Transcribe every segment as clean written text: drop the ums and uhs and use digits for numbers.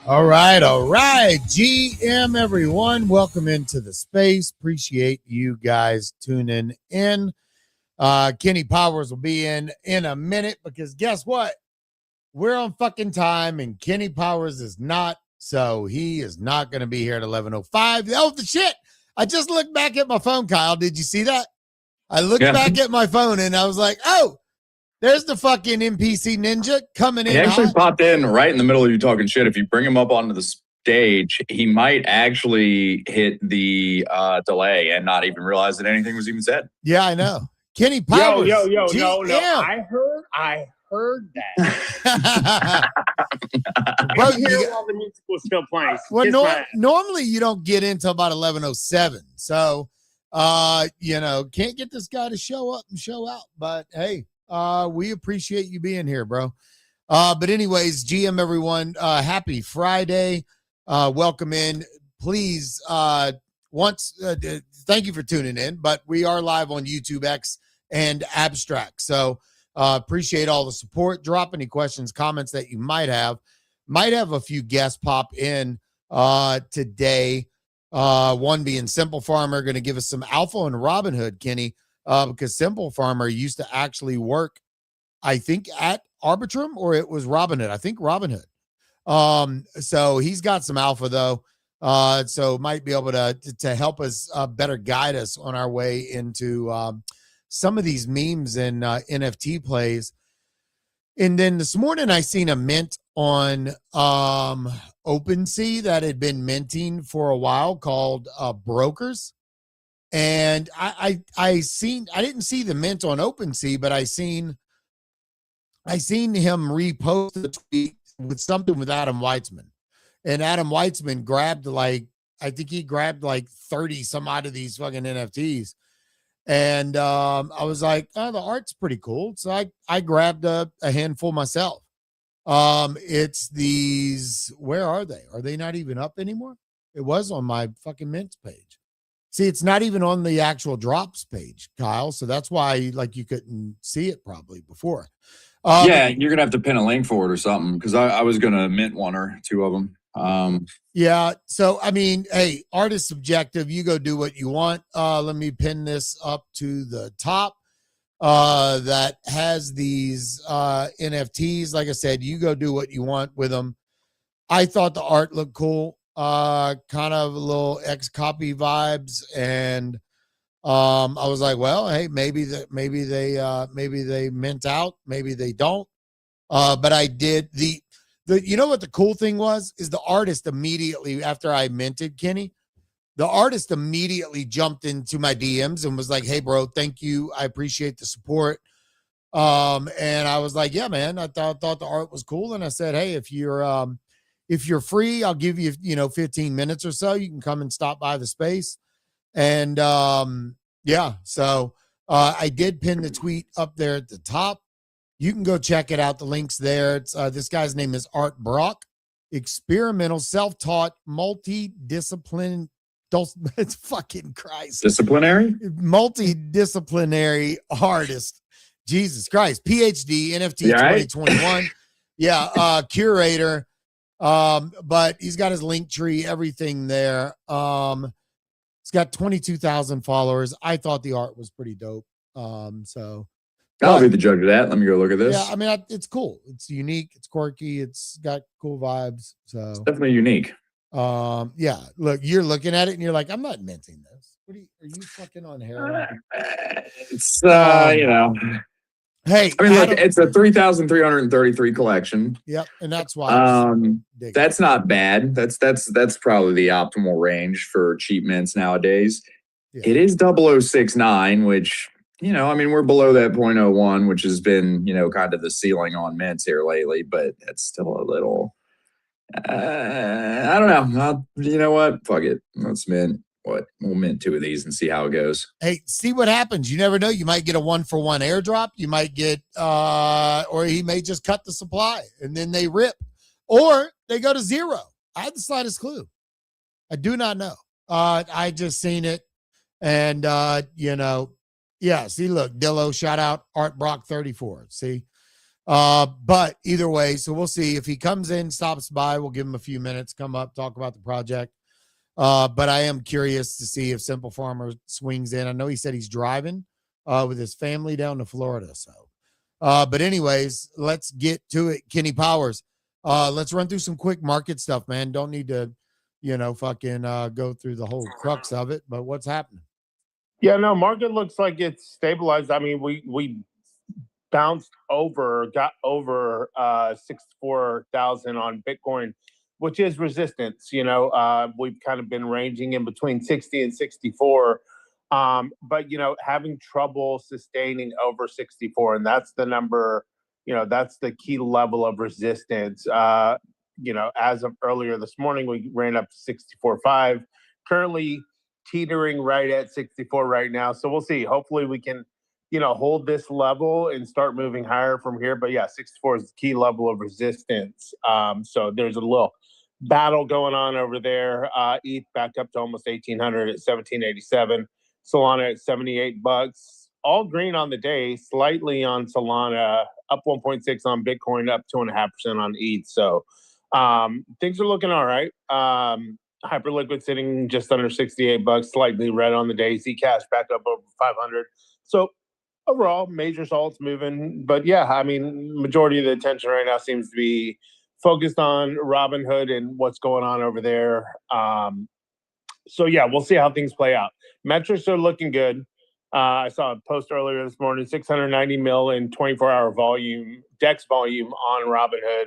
All right. GM, everyone. Welcome into the space. Appreciate you guys tuning in. Kenny Powers will be in a minute because guess what? We're on fucking time and Kenny Powers is not. So he is not going to be here at 11:05. Oh, the shit. I just looked back at my phone, Kyle. Did you see that? I looked back at my phone and I was like, oh, there's the fucking NPC ninja coming in. He actually popped in right in the middle of you talking shit. If you bring him up onto the stage, he might actually hit the delay and not even realize that anything was even said. Yeah, I know. Kenny Powers. No. I heard that. Bro, I'm here while the music was still playing. Well, normally you don't get in until about 11:07. So, can't get this guy to show up and show out. But hey, we appreciate you being here, bro. But anyways, GM everyone, happy Friday. Welcome in. Please, thank you for tuning in, but we are live on YouTube, X, and Abstract. So appreciate all the support. Drop any questions, comments that you might have. Might have a few guests pop in today. One being Simple Farmer, going to give us some alpha on Robinhood, Kenny, because Simple Farmer used to actually work, I think, at Arbitrum, or it was Robinhood. I think Robinhood. So he's got some alpha though. So might be able to help us better guide us on our way into some of these memes and NFT plays. And then this morning I seen a mint on OpenSea that had been minting for a while called Brokers. And I didn't see the mint on OpenSea, but I seen him repost the tweet with something with Adam Weitzman. And Adam Weitzman grabbed I think he grabbed 30 some odd of these fucking NFTs. And I was like, oh, the art's pretty cool. So I grabbed a handful myself. It's these, where are they? Are they not even up anymore? It was on my fucking mints page. See, it's not even on the actual drops page, Kyle. So that's why you couldn't see it probably before. Yeah, you're gonna have to pin a link for it or something, because I was gonna mint one or two of them. Yeah. So I mean, hey, art is subjective. You go do what you want. Let me pin this up to the top. That has these NFTs. Like I said, you go do what you want with them. I thought the art looked cool. Kind of a little X-Copy vibes, and I was like, well, hey, maybe they mint out, maybe they don't. But I did the you know what the cool thing was is the artist immediately after I minted, Kenny, the artist immediately jumped into my DMs and was like, hey bro, thank you. I appreciate the support. And I was like, yeah, man, I thought the art was cool. And I said, hey, if you're free, I'll give you, 15 minutes or so. You can come and stop by the space. And yeah, so I did pin the tweet up there at the top. You can go check it out. The link's there. It's this guy's name is Art Brock, experimental, self-taught, multidisciplinary. It's fucking Christ. Multidisciplinary artist. Jesus Christ. PhD, NFT 2021. Yeah, curator. But he's got his link tree, everything there. He's got 22,000 followers. I thought the art was pretty dope. So I'll be the judge of that. Let me go look at this. Yeah, I mean, it's cool. It's unique. It's quirky. It's got cool vibes. So it's definitely unique. Yeah. Look, you're looking at it and you're like, I'm not minting this. Are you fucking on heroin? It's Hey, I mean, look, it's a 3,333 collection. Yep, and that's why. That's not bad. That's probably the optimal range for cheap mints nowadays. Yeah. It is 0069, which, I mean, we're below that 0.01, which has been, kind of the ceiling on mints here lately, but that's still a little, I don't know. You know what? Fuck it. Let's mint. We'll mint two of these and see how it goes. Hey, see what happens. You never know. You might get a 1-for-1 airdrop. You might get, or he may just cut the supply and then they rip, or they go to zero. I have the slightest clue. I do not know. I just seen it, and yeah. See, look, Dillo, shout out Art Brock 34. See, but either way, so we'll see if he comes in, stops by. We'll give him a few minutes, come up, talk about the project. But I am curious to see if Simple Farmer swings in. I know he said he's driving with his family down to Florida. So, but anyways, let's get to it. Kenny Powers. Let's run through some quick market stuff, man. Don't need to, fucking go through the whole crux of it, but what's happening? Yeah, no, market looks like it's stabilized. I mean, we got over 64,000 on Bitcoin, which is resistance. We've kind of been ranging in between 60 and 64, but having trouble sustaining over 64, and that's the number that's the key level of resistance. As of earlier this morning, we ran up to 64.5, currently teetering right at 64 right now. So we'll see. Hopefully we can, hold this level and start moving higher from here. But yeah, 64 is the key level of resistance. So there's a little battle going on over there. ETH back up to almost 1,800 at 1,787. Solana at $78. All green on the day, slightly on Solana, up 1.6 on Bitcoin, up 2.5% on ETH. So things are looking all right. Hyperliquid sitting just under $68, slightly red on the day. Zcash back up over 500. So overall, major salts moving. But yeah, I mean, majority of the attention right now seems to be focused on Robinhood and what's going on over there. So yeah, we'll see how things play out. Metrics are looking good. I saw a post earlier this morning, 690 mil in 24-hour volume, DEX volume on Robinhood.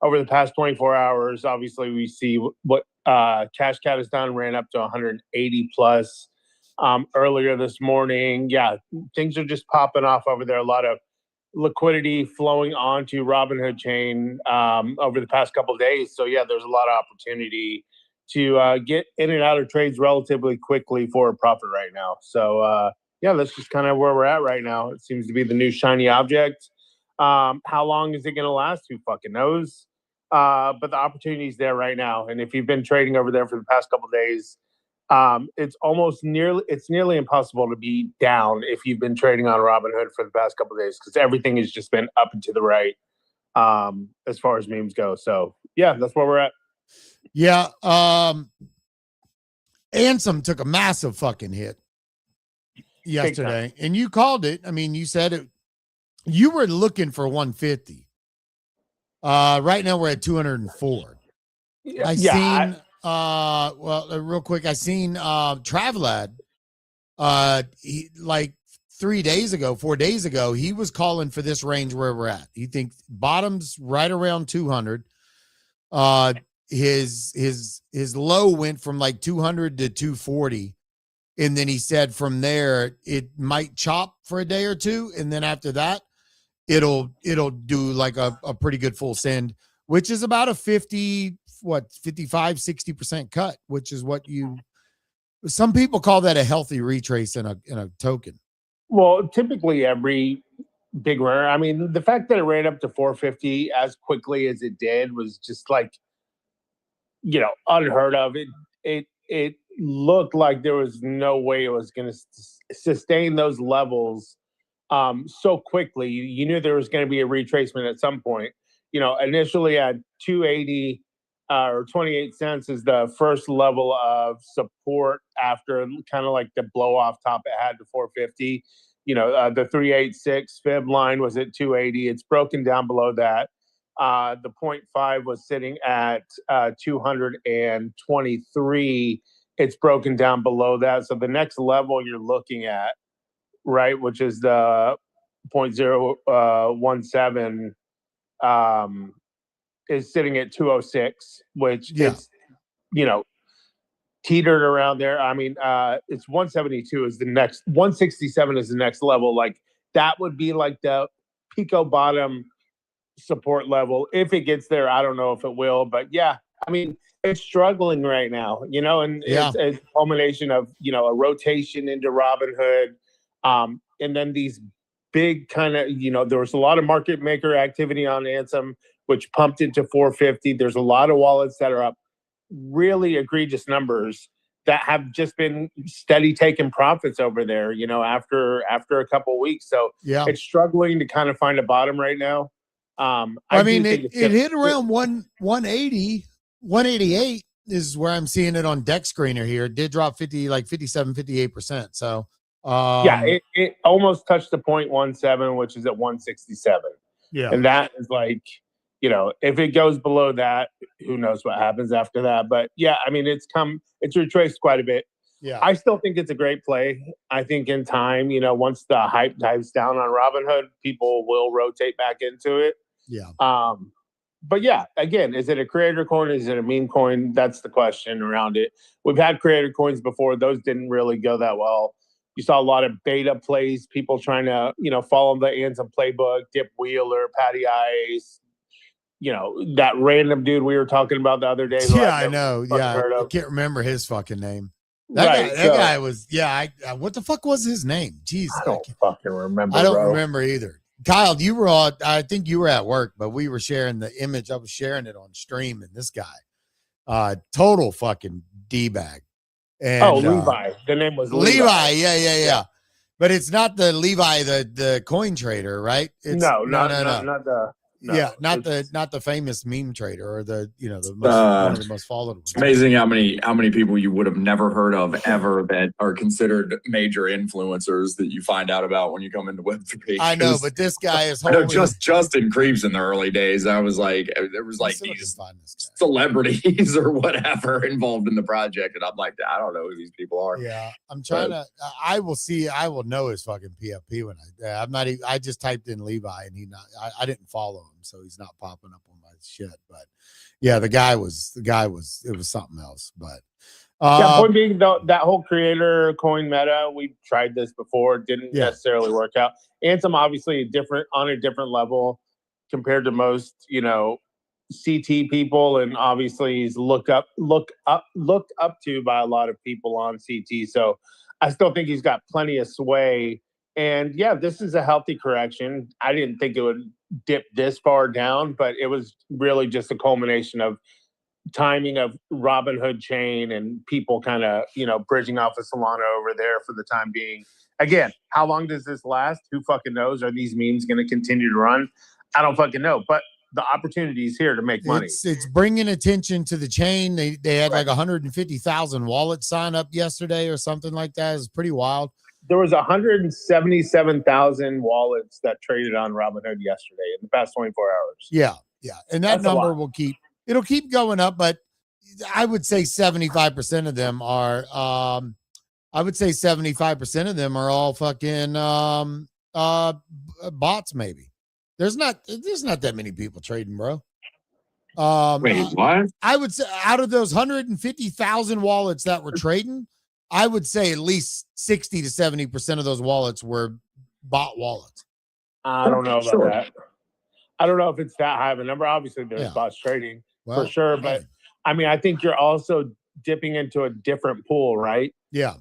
Over the past 24 hours, obviously we see what Cash Cat has done, ran up to 180 plus earlier this morning. Yeah, things are just popping off over there. A lot of liquidity flowing onto Robinhood chain over the past couple of days. So yeah, there's a lot of opportunity to get in and out of trades relatively quickly for a profit right now. So yeah, that's just kind of where we're at right now. It seems to be the new shiny object. How long is it going to last? Who fucking knows? But the opportunity is there right now. And if you've been trading over there for the past couple of days, it's nearly impossible to be down if you've been trading on Robinhood for the past couple of days, because everything has just been up and to the right as far as memes go. So yeah, that's where we're at. Yeah. ANSEM took a massive fucking hit yesterday, and you called it. I mean, you said it. You were looking for 150. Right now we're at 204. Real quick, I seen Travelad like 4 days ago, he was calling for this range where we're at. He thinks bottom's right around 200. His low went from like 200 to 240. And then he said from there, it might chop for a day or two. And then after that, it'll do like a pretty good full send, which is about a 55-60% cut, which is what some people call that a healthy retrace in a token. Well, typically every big runner, I mean, the fact that it ran up to 450 as quickly as it did was just like, unheard of. It looked like there was no way it was going to sustain those levels so quickly. You knew there was going to be a retracement at some point. Initially at 280 or 28 cents is the first level of support after kind of like the blow off top it had to 450. The 386 fib line was at 280. It's broken down below that. The 0.5 was sitting at 223. It's broken down below that. So the next level you're looking at, right, which is the 0.017, is sitting at 206, which is, teetered around there. I mean, it's 172 is the next, 167 is the next level. Like that would be like the pico bottom support level. If it gets there, I don't know if it will, but yeah, I mean, it's struggling right now, and it's a culmination of, a rotation into Robinhood. And then these big kind of, there was a lot of market maker activity on ANSEM, which pumped into 450. There's a lot of wallets that are up really egregious numbers that have just been steady taking profits over there, after a couple of weeks. So it's struggling to kind of find a bottom right now. I mean, it hit around 180, 188 is where I'm seeing it on Deck Screener here. It did drop 57, 58%. So it almost touched the 0.17, which is at 167. Yeah. And that is like, if it goes below that, who knows what happens after that. But yeah, I mean, it's retraced quite a bit. Yeah. I still think it's a great play. I think in time, once the hype dives down on Robinhood, people will rotate back into it. Yeah. But yeah, again, is it a creator coin? Is it a meme coin? That's the question around it. We've had creator coins before. Those didn't really go that well. You saw a lot of beta plays, people trying to, follow the ANSEM playbook, Dip Wheeler, Patty Ice, that random dude we were talking about the other day. Yeah, I know. Yeah, I can't remember his fucking name. That guy was, what the fuck was his name? Jeez. I don't fucking remember. I don't remember either. Kyle, I think you were at work, but we were sharing the image. I was sharing it on stream, and this guy, total fucking D-bag. And, Levi. The name was Levi. Yeah. But it's not the Levi, the coin trader, right? It's, no, not the. No, not the famous meme trader or the one of the most followed ones. It's amazing how many people you would have never heard of ever that are considered major influencers that you find out about when you come into Web3. I know, but this guy is. I know Justin Creeps in the early days. I was like, there was like these celebrities or whatever involved in the project, and I'm like, I don't know who these people are. Yeah, I'm trying to. I will know his fucking PFP when I'm not even. I just typed in Levi, and I didn't follow him. So he's not popping up on my shit, but yeah, the guy was it was something else. But point being, that whole creator coin meta, we tried this before, didn't necessarily work out. ANSEM obviously on a different level compared to most CT people, and obviously he's looked up to by a lot of people on CT. So I still think he's got plenty of sway. And yeah, this is a healthy correction. I didn't think it would dip this far down, but it was really just a culmination of timing of Robinhood chain and people kind of, bridging off of Solana over there for the time being. Again, how long does this last? Who fucking knows? Are these memes going to continue to run? I don't fucking know, but the opportunity is here to make money. It's bringing attention to the chain. They had like 150,000 wallets sign up yesterday or something like that. It's pretty wild. There was 177,000 wallets that traded on Robinhood yesterday in the past 24 hours. Yeah. And that number it'll keep going up, but I would say 75% of them are all fucking bots, maybe. There's not that many people trading, bro. Wait, what? I would say out of those 150,000 wallets that were trading, I would say at least 60 to 70% of those wallets were bot wallets. I don't know about that. I don't know if it's that high of a number. Obviously, there's bots trading for sure. But I mean, I think you're also dipping into a different pool, right? Yeah.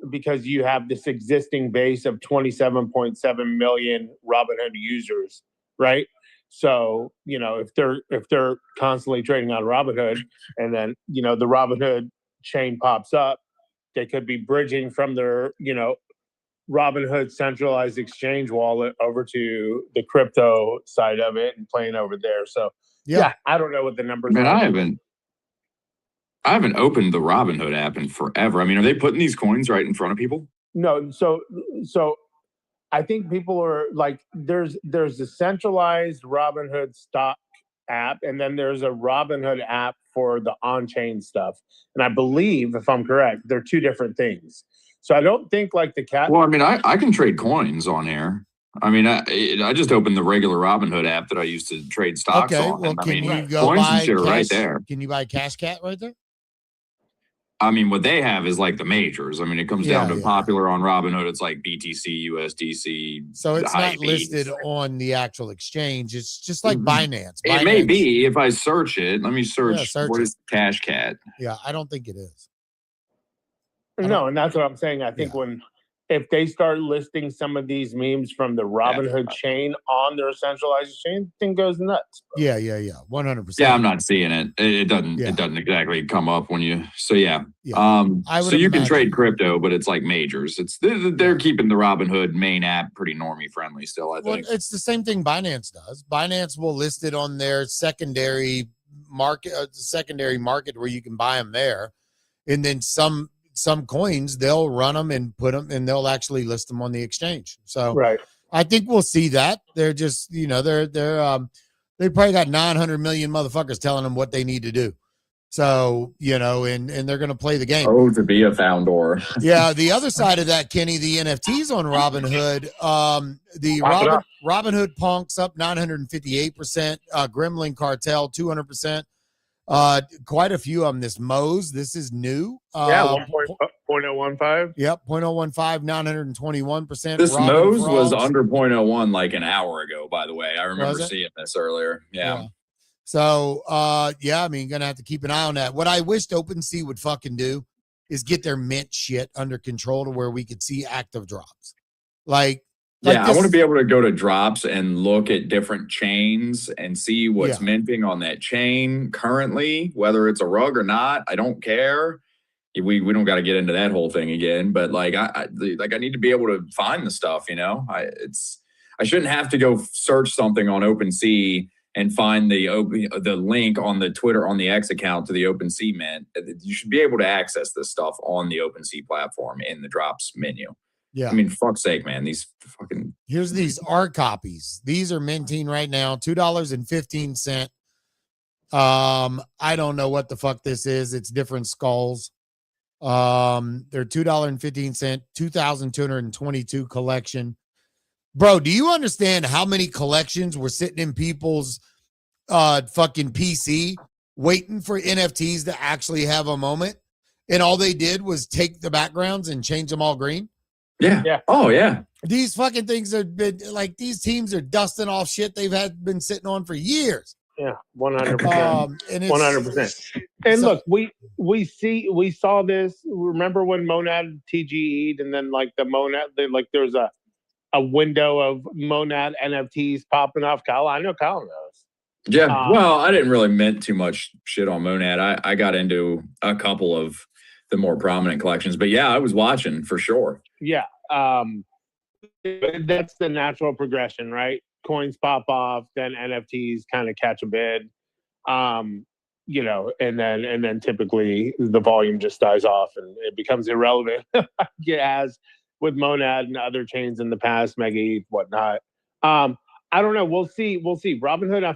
Because you have this existing base of 27.7 million Robinhood users, right? So, if they're constantly trading on Robinhood and then, the Robinhood chain pops up, they could be bridging from their, Robinhood centralized exchange wallet over to the crypto side of it and playing over there. So, I don't know what the numbers are. I haven't opened the Robinhood app in forever. I mean, are they putting these coins right in front of people? No. So I think people are like, there's a centralized Robinhood stock app, and then there's a Robinhood app for the on-chain stuff. And I believe, if I'm correct, they're two different things. So I don't think like the cat. Well, I mean, I can trade coins on here. I mean, I just opened the regular Robinhood app that I used to trade stocks on. Well, can you go coins buy and shit are right there. Can you buy Cash Cat right there? I mean, what they have is like the majors. I mean, it comes down to popular on Robinhood. It's like BTC, USDC. So it's not listed on the actual exchange. It's just like Binance. It may be if I search it. Let me search. What is Cash Cat? Yeah, I don't think it is. No, and that's what I'm saying. I think if they start listing some of these memes from the Robinhood chain on their centralized chain, thing goes nuts. Bro. Yeah, 100%. Yeah, I'm not seeing it. It doesn't exactly come up when you. So so you can trade crypto, but it's like majors. They're keeping the Robinhood main app pretty normie friendly still. I think it's the same thing Binance does. Binance will list it on their secondary market where you can buy them there, and then some coins they'll run them and put them, and they'll actually list them on the exchange. So I think we'll see that. They're just they probably got 900 million motherfuckers telling them what they need to do. So and they're going to play the game. Oh, to be a founder. Yeah, the other side of that, Kenny, the NFTs on Robinhood, Robinhood Punks up 958%, Gremlin Cartel 200%. Quite a few of them. This Moe's, this is new. 1.4 .015. Yep, 0.015, 921%. This Robin Moe's was Frogs. under 0.01 like an hour ago, by the way. I remember seeing this earlier. Yeah. So, yeah, I mean, gonna have to keep an eye on that. What I wished OpenSea would fucking do is get their mint shit under control to where we could see active drops. I want to be able to go to drops and look at different chains and see what's minting on that chain currently, whether it's a rug or not. I don't care. We don't got to get into that whole thing again, but I need to be able to find the stuff. I shouldn't have to go search something on OpenSea and find the link on the Twitter, on the X account to the OpenSea mint. You should be able to access this stuff on the OpenSea platform in the drops menu. Yeah. I mean, fuck's sake, man. These fucking... Here's these R copies. These are minting right now, $2.15. I don't know what the fuck this is. It's different skulls. They're $2.15, 2,222 collection. Bro, do you understand how many collections were sitting in people's fucking PC waiting for NFTs to actually have a moment? And all they did was take the backgrounds and change them all green? Yeah. Oh, yeah. These fucking things have been these teams are dusting off shit they've been sitting on for years. Yeah, 100%. And 100%. And look, we saw this. Remember when Monad TGE'd and then the Monad, there was a window of Monad NFTs popping off. Kyle, I know Kyle knows. Yeah, well, I didn't really mint too much shit on Monad. I got into a couple of the more prominent collections, but yeah, I was watching for sure. Yeah, that's the natural progression, right? Coins pop off, then NFTs kind of catch a bid, and then typically the volume just dies off and it becomes irrelevant. As with Monad and other chains in the past, Mega ETH, whatnot. I don't know. We'll see. Robinhood, I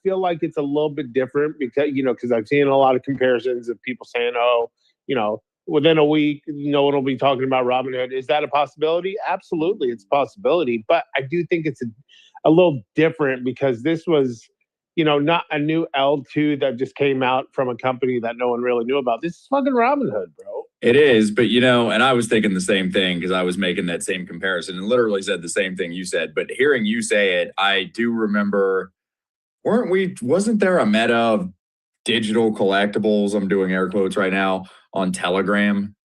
feel like it's a little bit different because I've seen a lot of comparisons of people saying, within a week, no one will be talking about Robinhood. Is that a possibility? Absolutely, it's a possibility. But I do think it's a little different because this was, not a new L2 that just came out from a company that no one really knew about. This is fucking Robinhood, bro. It is, but and I was thinking the same thing because I was making that same comparison and literally said the same thing you said. But hearing you say it, I do remember, wasn't there a meta of digital collectibles, I'm doing air quotes right now, on Telegram?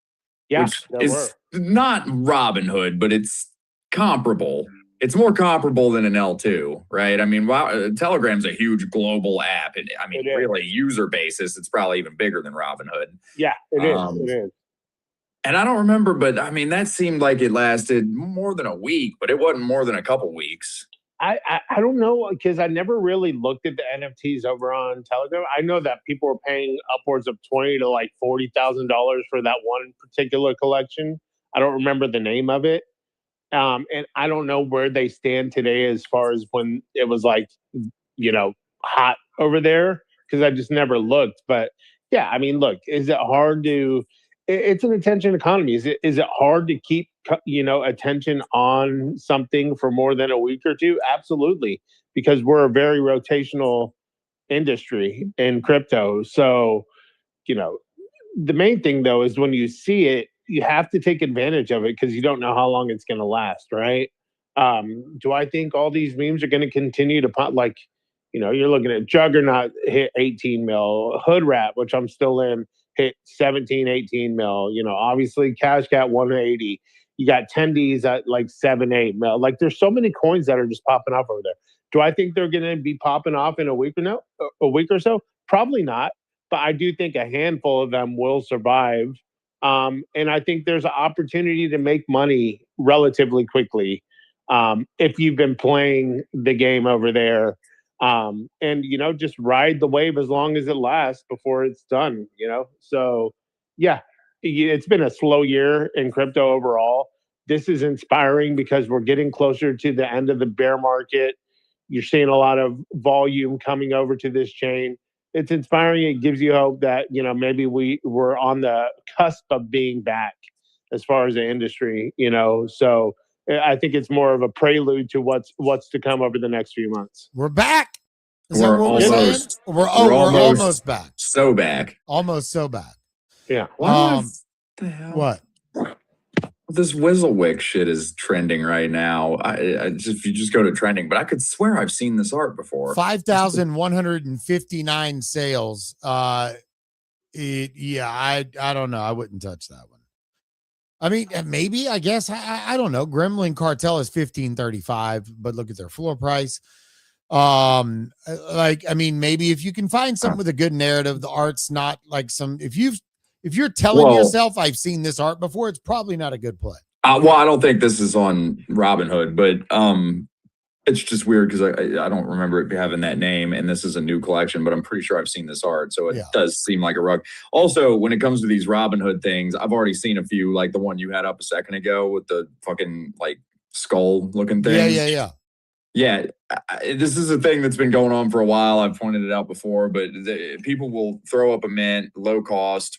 Yeah, which is not Robinhood, but it's comparable. It's more comparable than an L2, right? I mean, Telegram's a huge global app. And I mean, really, user basis, it's probably even bigger than Robinhood. Yeah, it is. And I don't remember, but I mean, that seemed like it lasted more than a week, but it wasn't more than a couple weeks. I don't know, because I never really looked at the NFTs over on Telegram. I know that people were paying upwards of $20,000 to $40,000 for that one particular collection. I don't remember the name of it. And I don't know where they stand today as far as when it was hot over there, because I just never looked. But yeah, I mean, look, is it hard to... It's an attention economy. Is it hard to keep attention on something for more than a week or two? Absolutely, because we're a very rotational industry in crypto. So, the main thing though is when you see it, you have to take advantage of it because you don't know how long it's going to last, right? Do I think all these memes are going to continue to pop? You're looking at Juggernaut hit 18 mil, Hood Rat, which I'm still in, hit 17, 18 mil. Obviously Cash Cat 180. You got tendies at 7, 8 mil. There's so many coins that are just popping off over there. Do I think they're going to be popping off in a week or so? Probably not. But I do think a handful of them will survive. And I think there's an opportunity to make money relatively quickly if you've been playing the game over there. And just ride the wave as long as it lasts before it's done, So yeah, it's been a slow year in crypto overall. This is inspiring because we're getting closer to the end of the bear market. You're seeing a lot of volume coming over to this chain. It's inspiring. It gives you hope that, maybe we're on the cusp of being back as far as the industry, So I think it's more of a prelude to what's to come over the next few months. We're back. Is we're that what almost, we're saying? We're almost back. So back. Almost so back. Yeah. What the hell? What? This Whizzlewick shit is trending right now. If you just go to trending, but I could swear I've seen this art before. 5,159 sales. I don't know. I wouldn't touch that one. I mean, maybe, I guess, I don't know. Gremlin Cartel is 1535, but look at their floor price. I mean, maybe if you can find something with a good narrative, the art's not like if you're telling yourself I've seen this art before, it's probably not a good play. Well, I don't think this is on Robinhood, but it's just weird because I don't remember it having that name, and this is a new collection, but I'm pretty sure I've seen this art, so it does seem like a rug. Also, when it comes to these Robinhood things, I've already seen a few, like the one you had up a second ago with the fucking like skull looking thing. Yeah, this is a thing that's been going on for a while. I've pointed it out before, but people will throw up a mint, low cost.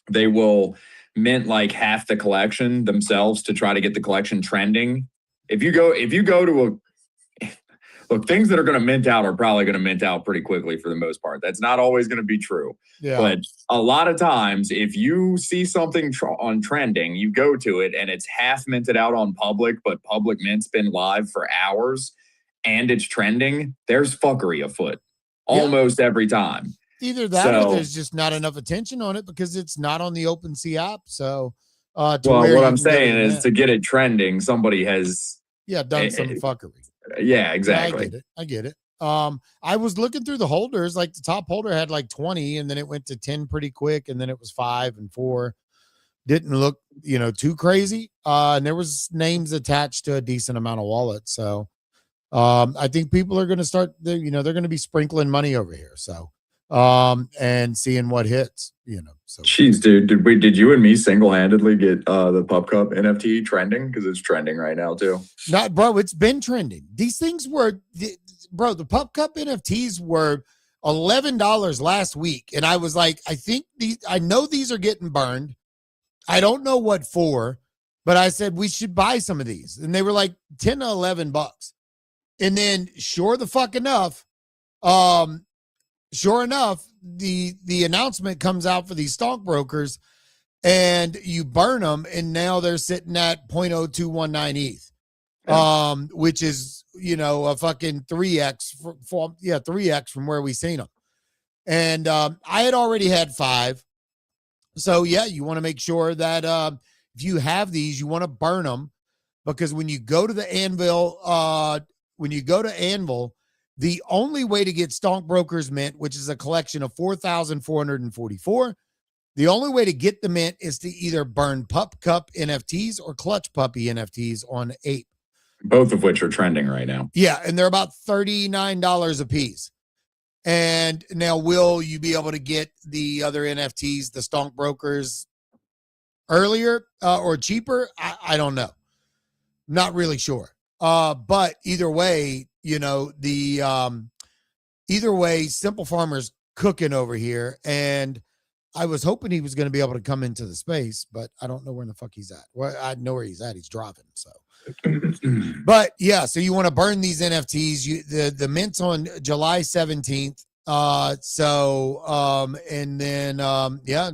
They will mint like half the collection themselves to try to get the collection trending. If you go to look, things that are going to mint out are probably going to mint out pretty quickly for the most part. That's not always going to be true. Yeah. But a lot of times, if you see something on trending, you go to it and it's half minted out on public, but public mint's been live for hours and it's trending, there's fuckery afoot almost every time. Either that or there's just not enough attention on it because it's not on the OpenSea app. So, what I'm saying is to get it trending, somebody has done some fuckery. Yeah, exactly. Yeah, I get it. I was looking through the holders, like the top holder had like 20 and then it went to 10 pretty quick. And then it was 5 and 4. Didn't look, too crazy. And there was names attached to a decent amount of wallets. So, I think people are going to start, they're going to be sprinkling money over here. So, and seeing what hits, so. Jeez, dude, did you and me single-handedly get the Pup Cup NFT trending? Because it's trending right now too. Not, bro, it's been trending. These things were, the Pup Cup NFTs were $11 last week. And I was like, I know these are getting burned. I don't know what for, but I said we should buy some of these. And they were like 10 to 11 bucks. And then sure enough, the announcement comes out for these stockbrokers and you burn them. And now they're sitting at 0.0219 ETH, which is, a fucking 3X 3X from where we seen them. And, I had already had 5. So you want to make sure that, if you have these, you want to burn them because when you go to the Anvil, the only way to get Stockbrokers Mint, which is a collection of 4,444, the only way to get the mint is to either burn Pup Cup NFTs or Clutch Puppy NFTs on Ape. Both of which are trending right now. Yeah, and they're about $39 a piece. And now, will you be able to get the other NFTs, the Stockbrokers, earlier or cheaper? I don't know. Not really sure. But either way, either way, Simple Farmer's cooking over here. And I was hoping he was going to be able to come into the space, but I don't know where in the fuck he's at. Well, I know where he's at. He's driving. So, but so you want to burn these NFTs. The mint's on July 17th. And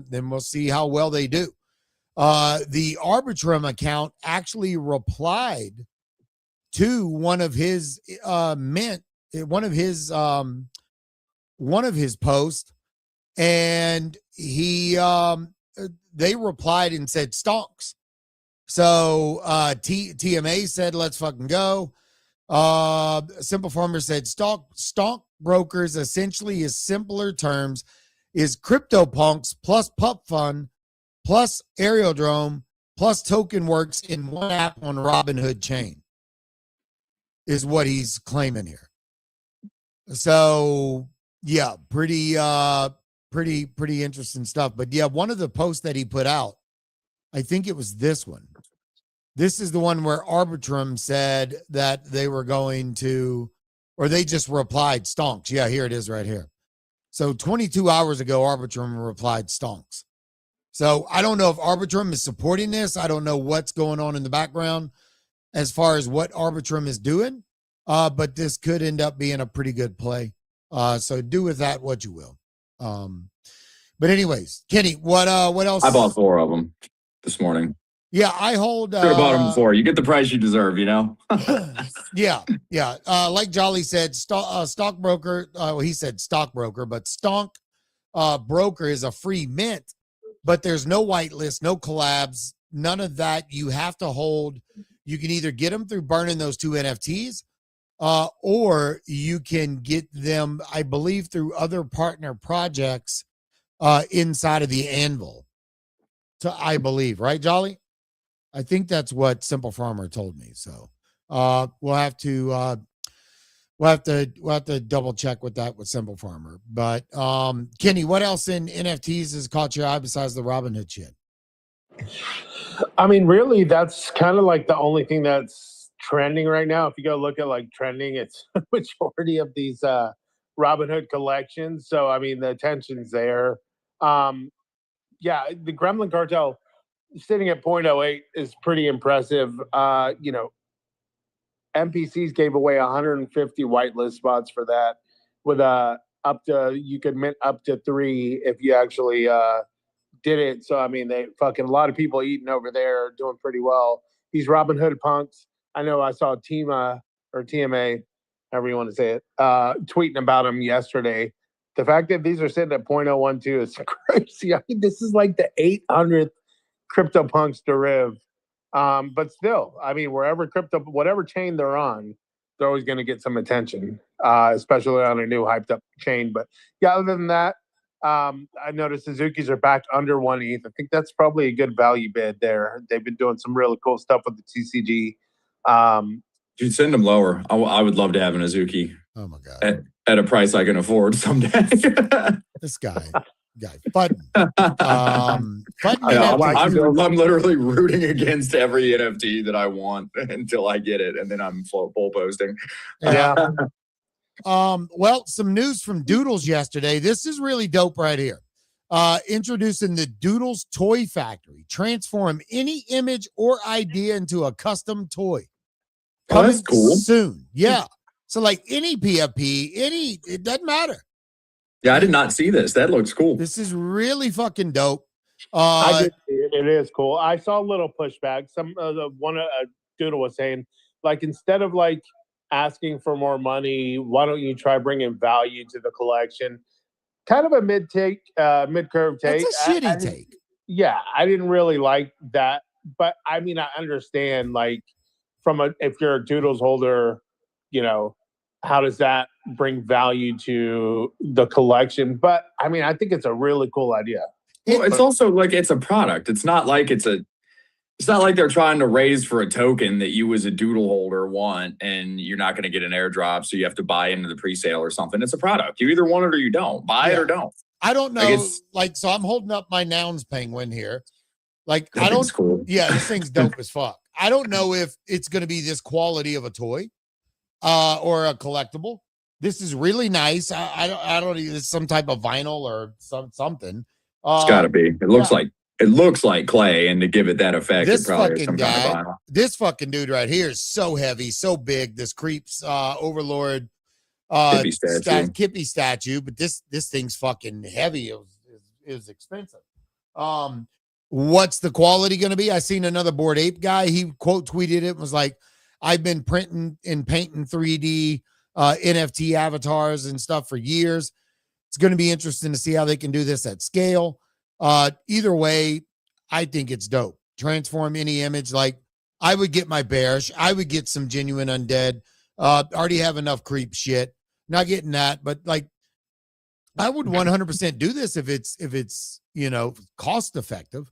then we'll see how well they do. The Arbitrum account actually replied to one of his one of his posts, and they replied and said stonks. So TMA said let's fucking go. Simple Farmer said stonk brokers essentially is simpler terms is CryptoPunks plus Pup Fund plus Aerodrome plus Token Works in one app on Robinhood chain. Is what he's claiming here. So pretty interesting stuff. But one of the posts that he put out, I think it was this one. This is the one where Arbitrum said that they were going to, or they just replied stonks. Yeah, here it is right here. So 22 hours ago, Arbitrum replied stonks. So I don't know if Arbitrum is supporting this. I don't know what's going on in the background as far as what Arbitrum is doing. But this could end up being a pretty good play. So do with that what you will. But anyways, Kenny, what else? I bought 4 of them this morning. Yeah, I hold. Should have bought them before. You get the price you deserve, you know? Yeah. Like Jolly said, stockbroker. Well, he said stockbroker, but stonk broker is a free mint, but there's no whitelist, no collabs, none of that. You have to hold. You can either get them through burning those 2 NFTs, or you can get them, I believe, through other partner projects inside of the Anvil. So I believe, right, Jolly? I think that's what Simple Farmer told me. So we'll have to double check with that with Simple Farmer. But Kenny, what else in NFTs has caught your eye besides the Robinhood shit? I mean, really, that's kind of like the only thing that's trending right now. If you go look at like trending, it's a majority of these Robinhood collections. So I mean, the attention's there. Yeah, the Gremlin Cartel sitting at 0.08 is pretty impressive. NPCs gave away 150 whitelist spots for that, with up to, you could mint up to 3 if you actually did it. So I mean, they fucking, a lot of people eating over there, doing pretty well. These Robinhood punks. I know I saw Tima or TMA, however you want to say it, tweeting about them yesterday. The fact that these are sitting at 0.012 is crazy. I mean, this is like the 800th CryptoPunks deriv. But still, I mean, whatever chain they're on, they're always going to get some attention, especially on a new hyped up chain. But yeah, other than that, I noticed Suzuki's are back under 1 ETH. I think that's probably a good value bid there. They've been doing some really cool stuff with the TCG. You'd send them lower. I would love to have an Azuki. Oh my God. At a price I can afford someday. This guy, Fudden. I'm literally rooting against every NFT that I want until I get it, and then I'm full posting. Yeah. Well, some news from Doodles yesterday. This is really dope right here. Introducing the Doodles Toy Factory. Transform any image or idea into a custom toy. Coming that's cool. soon. Yeah. So like any PFP, it doesn't matter. Yeah, I did not see this. That looks cool. This is really fucking dope. I did see it. It is cool. I saw a little pushback. One Doodle was saying, like, instead of like asking for more money, why don't you try bringing value to the collection? Kind of a mid-curve take. That's a shitty take. Yeah, I didn't really like that, but I mean, I understand, like, if you're a Doodles holder, you know, how does that bring value to the collection? But I mean, I think it's a really cool idea. Well, it's also like, it's a product. It's not like it's not like they're trying to raise for a token that you as a Doodle holder want, and you're not going to get an airdrop, so you have to buy into the presale or something. It's a product. You either want it or you don't. Buy it or don't. I don't know. So I'm holding up my Nouns penguin here. Like, I don't. Cool. Yeah, this thing's dope as fuck. I don't know if it's going to be this quality of a toy, or a collectible. This is really nice. I don't. It's some type of vinyl or something. It's got to be. It looks like clay, and to give it that effect, this it probably fucking is some guy, kind of vinyl. This fucking dude right here is so heavy, so big. This Creeps Overlord Kippy statue, but this thing's fucking heavy. It was expensive. What's the quality going to be? I seen another Bored Ape guy. He quote tweeted it and was like, "I've been printing and painting 3D NFT avatars and stuff for years. It's going to be interesting to see how they can do this at scale." Either way, I think it's dope. Transform any image. Like, I would get my bearish. I would get some genuine undead. Already have enough creep shit. Not getting that, but like, I would 100% do this if it's cost effective.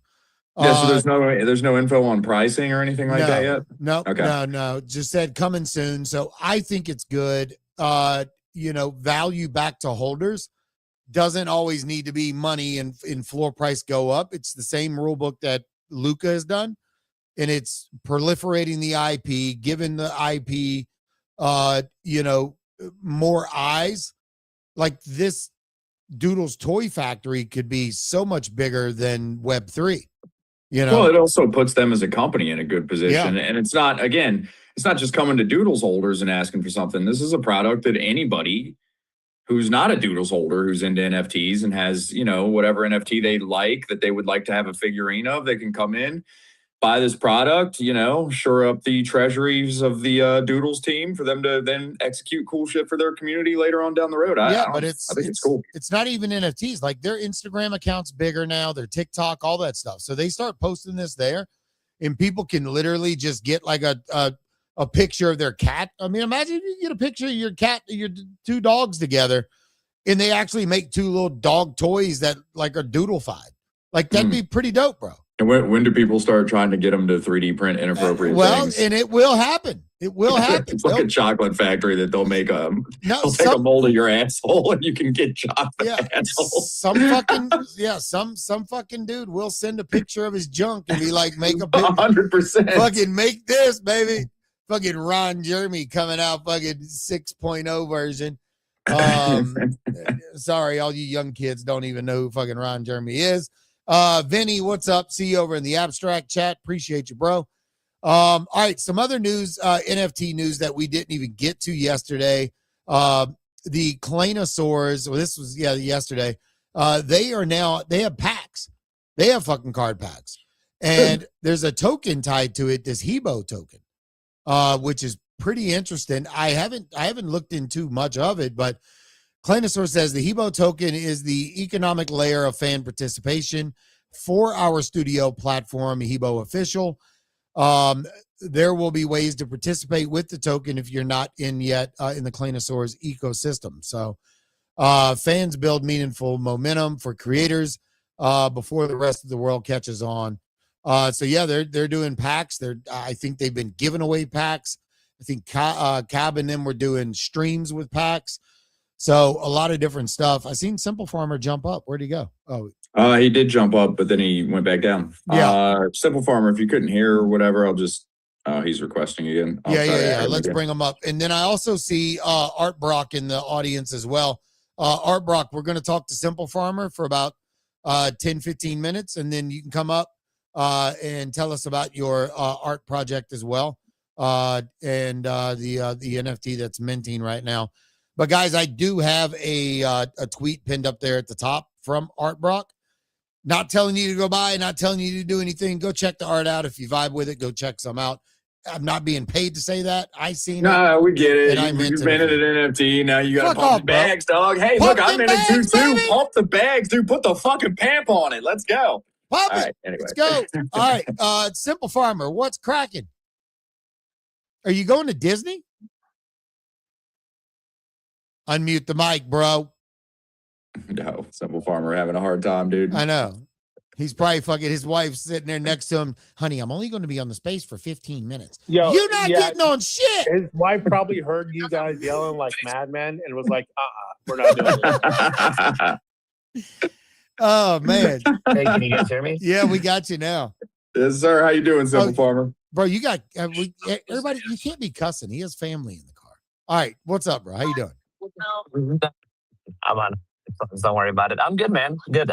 Yeah, so there's no info on pricing or anything like that yet? No, okay. No. Just said coming soon. So I think it's good. Value back to holders doesn't always need to be money and in floor price go up. It's the same rule book that Luca has done, and it's proliferating the IP, giving the IP more eyes. Like, this Doodles Toy Factory could be so much bigger than Web3. Well, it also puts them as a company in a good position. Yeah. And it's not just coming to Doodles holders and asking for something. This is a product that anybody who's not a Doodles holder, who's into NFTs and has, whatever NFT they like, that they would like to have a figurine of, they can come in, buy this product, shore up the treasuries of the Doodles team for them to then execute cool shit for their community later on down the road. But I think it's cool. It's not even NFTs. Like their Instagram account's bigger now, their TikTok, all that stuff. So they start posting this there, and people can literally just get like a picture of their cat. I mean, imagine you get a picture of your cat, your two dogs together, and they actually make two little dog toys that like are doodle-fied. Like that'd be pretty dope, bro. And when do people start trying to get them to 3D print inappropriate things? And it will happen. It will happen. It's like a chocolate factory that they'll make they'll take a mold of your asshole and you can get chocolate asshole. Some fucking dude will send a picture of his junk and be like, make a 100%. Fucking make this, baby. Fucking Ron Jeremy coming out fucking 6.0 version. Sorry, all you young kids don't even know who fucking Ron Jeremy is. Vinny, what's up? See you over in the abstract chat. Appreciate you, bro. All right, some other news, NFT news that we didn't even get to yesterday. The Claynosaurs, well, this was yesterday. They have packs. They have fucking card packs. And there's a token tied to it, this Hebo token, which is pretty interesting. I haven't looked into much of it, but Claynosaur says the Hebo token is the economic layer of fan participation for our studio platform, Hebo Official. There will be ways to participate with the token if you're not in yet in the Claynosaur's ecosystem. So fans build meaningful momentum for creators before the rest of the world catches on. They're doing packs. I think they've been giving away packs. I think Cab and them were doing streams with packs. So a lot of different stuff. I seen Simple Farmer jump up. Where'd he go? Oh, he did jump up, but then he went back down. Yeah. Simple Farmer, if you couldn't hear or whatever, I'll just he's requesting again. Let's bring him up. And then I also see Art Brock in the audience as well. Art Brock, we're going to talk to Simple Farmer for about 10, 15 minutes, and then you can come up and tell us about your art project as well. And the NFT that's minting right now. But guys, I do have a tweet pinned up there at the top from Art Brock. Not telling you to go buy, not telling you to do anything. Go check the art out. If you vibe with it, go check some out. I'm not being paid to say that. I seen it. No, we get it. You minted an NFT. Now you got to pump the bags, dog. Hey, look, I minted too. Pump the bags, dude. Put the fucking pamp on it. Let's go. Pump it. Right, anyway. Let's go. All right. Simple Farmer, what's cracking? Are you going to Disney? Unmute the mic, bro. No, Simple Farmer having a hard time, dude. I know. He's probably fucking his wife sitting there next to him. Honey, I'm only going to be on the space for 15 minutes. You're not getting on shit. His wife probably heard you guys yelling like madmen and was like, we're not doing this. Oh, man. Hey, can you guys hear me? Yeah, we got you now. Yes, sir. How you doing, Simple Farmer? Bro, you got everybody. You can't be cussing. He has family in the car. All right. What's up, bro? How you doing? I'm on. Don't worry about it. I'm good, man. Good.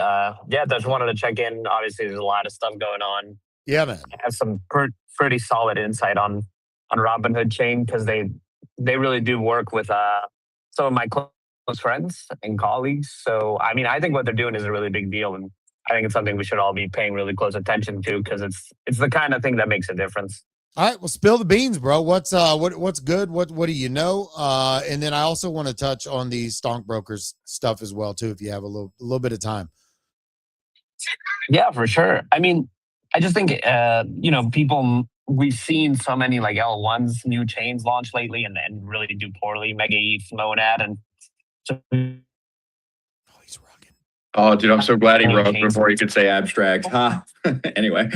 Just wanted to check in. Obviously, there's a lot of stuff going on. Yeah, man. I have some pretty solid insight on Robinhood chain because they really do work with some of my close friends and colleagues. So, I mean, I think what they're doing is a really big deal, and I think it's something we should all be paying really close attention to because it's the kind of thing that makes a difference. All right, well, spill the beans, bro. What's good? What do you know? And then I also want to touch on the stockbrokers stuff as well too, if you have a little bit of time. Yeah, for sure. I mean, I just think people. We've seen so many like L1s new chains launch lately and really do poorly. Mega ETH, Monad, and so. Oh, he's rugging. Oh, dude, I'm so glad he rugged before he could say abstract. Huh? Anyway.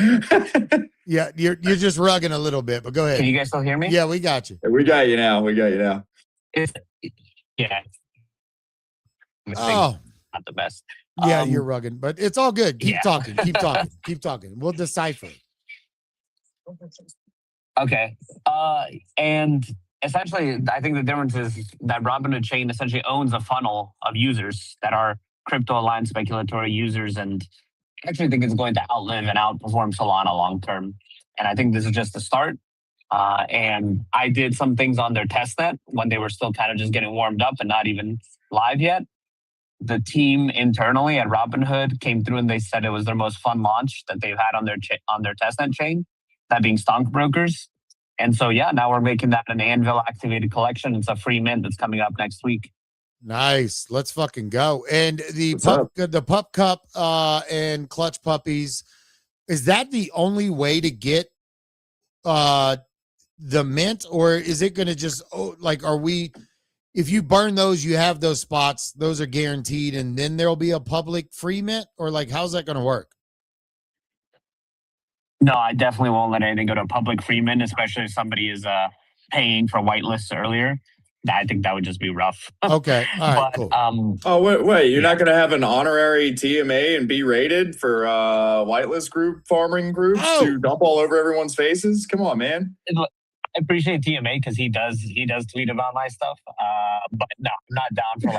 Yeah, you're just rugging a little bit, but go ahead. Can you guys still hear me? Yeah, we got you. We got you now. Yeah. Oh, not the best. Yeah, you're rugging, but it's all good. Keep talking. Keep talking. We'll decipher. Okay. And essentially, I think the difference is that Robinhood chain essentially owns a funnel of users that are crypto-aligned speculatory users, and I actually think it's going to outlive and outperform Solana long term. And I think this is just the start. And I did some things on their testnet when they were still kind of just getting warmed up and not even live yet. The team internally at Robinhood came through and they said it was their most fun launch that they've had on their testnet chain. that being stockbrokers. And so, yeah, now we're making that an Anvil activated collection. It's a free mint that's coming up next week. Nice. Let's fucking go. And the pup cup and clutch puppies, is that the only way to get the mint, or is it going to just if you burn those, you have those spots, those are guaranteed, and then there'll be a public free mint, or like, how's that going to work? No, I definitely won't let anything go to public free mint, especially if somebody is paying for whitelists earlier. I think that would just be rough. Okay. All right, but, cool. Wait, you're not going to have an honorary TMA and be rated for whitelist farming groups to dump all over everyone's faces? Come on, man. I appreciate TMA because he does tweet about my stuff. But no, I'm not down for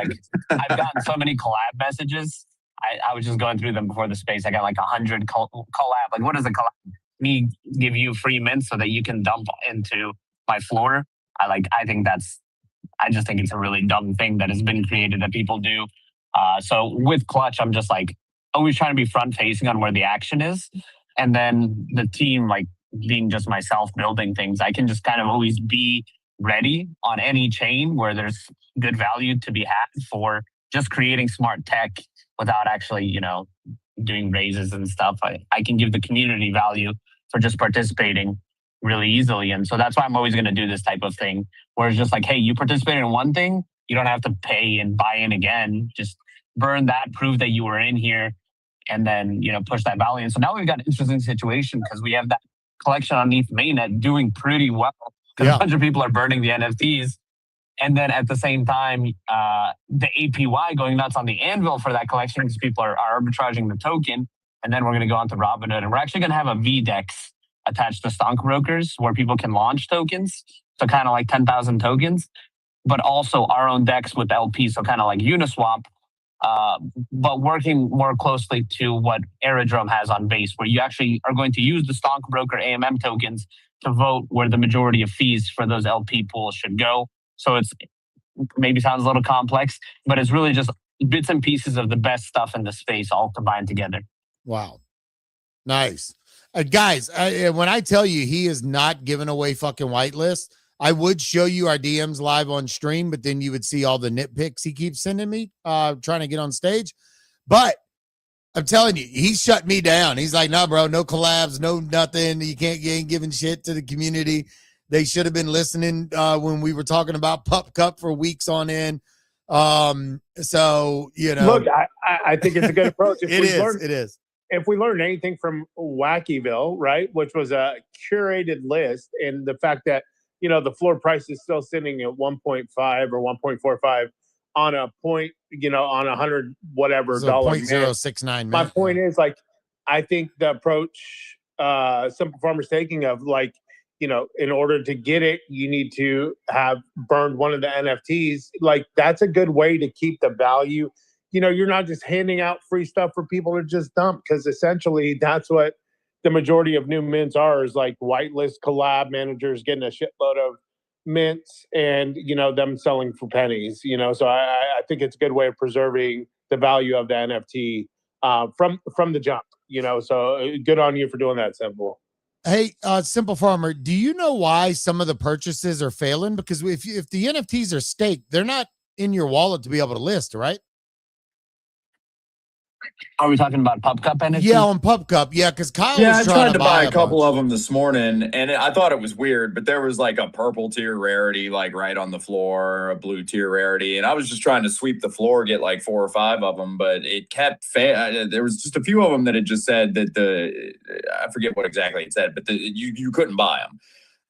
I've gotten so many collab messages. I was just going through them before the space. I got 100 collab. Like, what is a collab? Me give you free mint so that you can dump into my floor. I just think it's a really dumb thing that has been created that people do. So with Clutch, I'm just always trying to be front facing on where the action is. And then the team, being just myself building things, I can just kind of always be ready on any chain where there's good value to be had for just creating smart tech without actually, doing raises and stuff. I can give the community value for just participating really easily. And so that's why I'm always going to do this type of thing where it's just hey, you participated in one thing, you don't have to pay and buy in again. Just burn that, prove that you were in here, and then, push that value. And so now we've got an interesting situation because we have that collection underneath mainnet doing pretty well because a bunch of people are burning the NFTs. And then at the same time, the APY going nuts on the Anvil for that collection because people are arbitraging the token. And then we're going to go on to Robinhood. And we're actually going to have a VDEX attached to stockbrokers where people can launch tokens. So kind of 10,000 tokens, but also our own DEX with LP. So kind of like Uniswap, but working more closely to what Aerodrome has on base, where you actually are going to use the stockbroker AMM tokens to vote where the majority of fees for those LP pools should go. So it's maybe sounds a little complex, but it's really just bits and pieces of the best stuff in the space all combined together. Wow. Nice. Guys, when I tell you he is not giving away fucking whitelists, I would show you our DMs live on stream, but then you would see all the nitpicks he keeps sending me, trying to get on stage. But I'm telling you, he shut me down. He's like, no, bro, no collabs, no nothing. You ain't giving shit to the community. They should have been listening when we were talking about Pup Cup for weeks on end. So, Look, I think it's a good approach. It is. If we learned anything from Wackyville, right, which was a curated list, and the fact that, the floor price is still sitting at 1.5 or 1.45 on a point, on 100 whatever dollar. 0.069. My point is, I think the approach Simple Farmer's taking of in order to get it, you need to have burned one of the NFTs. That's a good way to keep the value. You're not just handing out free stuff for people to just dump, because essentially that's what the majority of new mints are, is whitelist collab managers getting a shitload of mints and, them selling for pennies, so I think it's a good way of preserving the value of the NFT from the jump, so good on you for doing that, Simple. Hey, Simple Farmer, do you know why some of the purchases are failing? Because if the NFTs are staked, they're not in your wallet to be able to list, right? Are we talking about Pup Cup NFTs? Yeah, on Pup Cup. Yeah, because Kyle I was tried to buy a bunch. couple of them this morning, and I thought it was weird, but there was a purple tier rarity right on the floor, a blue tier rarity, and I was just trying to sweep the floor, get 4 or 5 of them, but it kept there was just a few of them that it just said that I forget what exactly it said, but you couldn't buy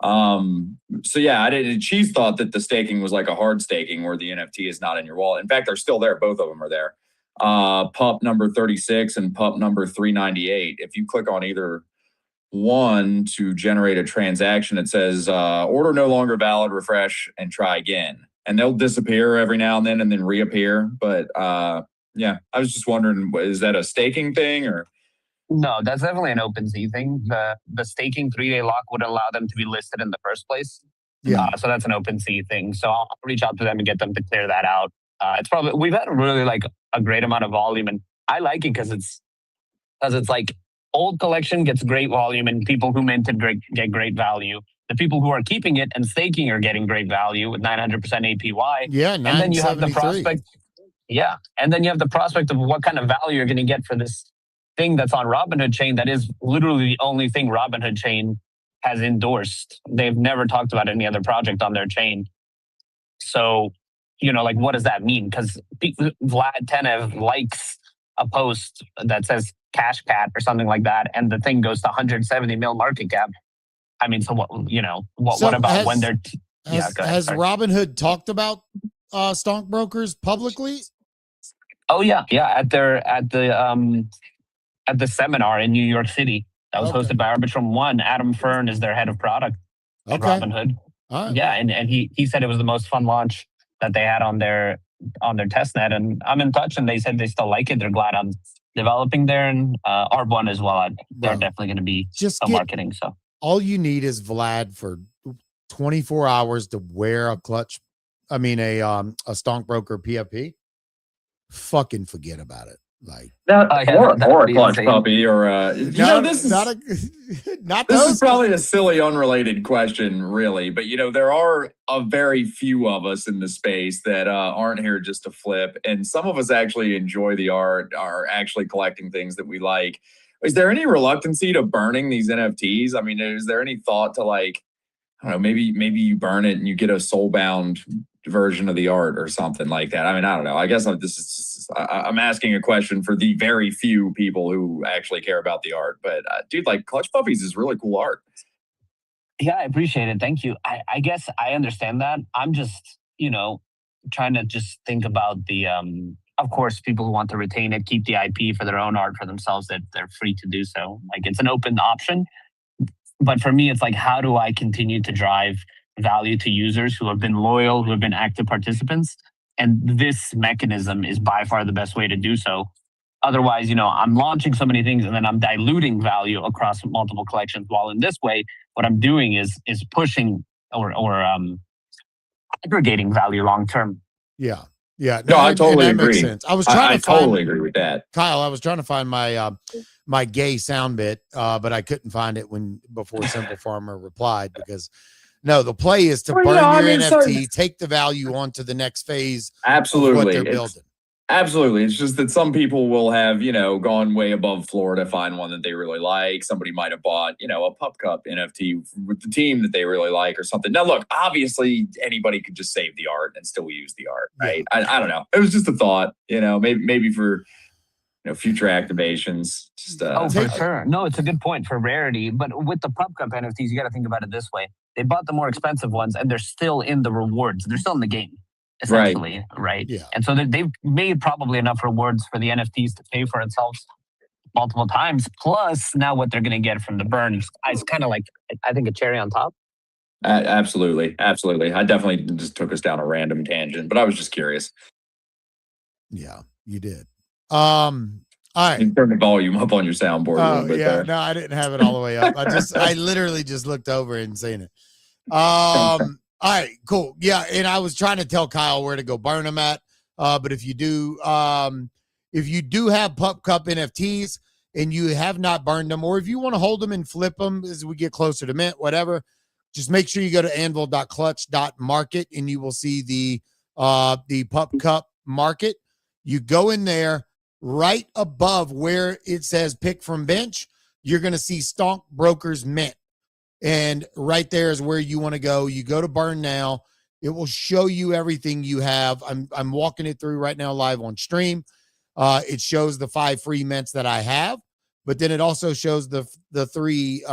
them. So yeah, I didn't. Cheese thought that the staking was a hard staking where the NFT is not in your wallet. In fact, they're still there. Both of them are there. Pup number 36 and pup number 398. If you click on either one to generate a transaction, it says order no longer valid, refresh and try again, and they'll disappear every now and then reappear. But yeah, I was just wondering, is that a staking thing or? No, that's definitely an OpenSea thing. The staking 3-day lock would allow them to be listed in the first place. Yeah. So that's an OpenSea thing. So I'll reach out to them and get them to clear that out. It's probably, we've had really a great amount of volume, and I like it because it's old collection gets great volume, and people who minted get great value. The people who are keeping it and staking are getting great value with 900% APY. Yeah, and then you have the 973. prospect. Yeah, and then you have the prospect of what kind of value you're going to get for this thing that's on Robinhood chain. That is literally the only thing Robinhood chain has endorsed. They've never talked about any other project on their chain. So, like, what does that mean? Because Vlad Tenev likes a post that says Cash Cat or something like that, and the thing goes to 170 mil market cap. I mean, so what? What about when they're? Has Robinhood talked about stockbrokers publicly? Oh yeah. At the seminar in New York City that was hosted by Arbitrum One. Adam Fern is their head of product at Robinhood. All right. Yeah, and he said it was the most fun launch that they had on their testnet, and I'm in touch, and they said they still like it. They're glad I'm developing there, and Arb1 as well. They're definitely going to be some marketing. So all you need is Vlad for 24 hours to wear a clutch. I mean, a stockbroker PFP. Fucking forget about it. Like or a clutch puppy, or this is not. This is probably a silly, unrelated question, really. But there are a very few of us in the space that aren't here just to flip, and some of us actually enjoy the art, are actually collecting things that we like. Is there any reluctancy to burning these NFTs? I mean, is there any thought to, like, I don't know, maybe you burn it and you get a soul-bound version of the art or something like that? I mean, I don't know. I guess I'm asking a question for the very few people who actually care about the art. But dude, like, Clutch Puppies is really cool art. Yeah, I appreciate it. Thank you. I guess I understand that. I'm just, trying to just think about the, of course, people who want to retain it, keep the IP for their own art for themselves, that they're free to do so. Like, it's an open option. But for me, it's like, how do I continue to drive value to users who have been loyal, who have been active participants? And this mechanism is by far the best way to do so. Otherwise, I'm launching so many things and then I'm diluting value across multiple collections. While in this way, what I'm doing is pushing or aggregating value long term. Yeah. Yeah. No, I totally agree. Makes sense. I was trying to totally agree with that. Kyle, I was trying to find my gay sound bit, but I couldn't find it before Simple Farmer replied, because no, the play is to burn your NFT, take the value on to the next phase. Absolutely. Of what they're building. Absolutely. It's just that some people will have, gone way above floor to find one that they really like. Somebody might have bought, a Pup Cup NFT with the team that they really like or something. Now, look, obviously anybody could just save the art and still use the art, right? Yeah. I don't know. It was just a thought, maybe for future activations. Just for sure. No, it's a good point for rarity. But with the Pup Cup NFTs, you got to think about it this way. They bought the more expensive ones and they're still in the rewards. They're still in the game, essentially, right? Yeah. And so they've made probably enough rewards for the NFTs to pay for itself multiple times. Plus, now what they're going to get from the burn is kind of like, I think, a cherry on top. Absolutely. Absolutely. I definitely just took us down a random tangent, but I was just curious. Yeah, you did. All right. You turn the volume up on your soundboard a little bit there. No, I didn't have it all the way up. I literally just looked over and seen it. All right, cool. Yeah, and I was trying to tell Kyle where to go burn them at. But if you do have Pup Cup NFTs and you have not burned them, or if you want to hold them and flip them as we get closer to mint, whatever, just make sure you go to anvil.clutch.market and you will see the Pup Cup market. You go in there. Right above where it says pick from bench, you're going to see Stockbrokers Mint. And right there is where you want to go. You go to burn now. It will show you everything you have. I'm walking it through right now live on stream. It shows the 5 free mints that I have, but then it also shows the 3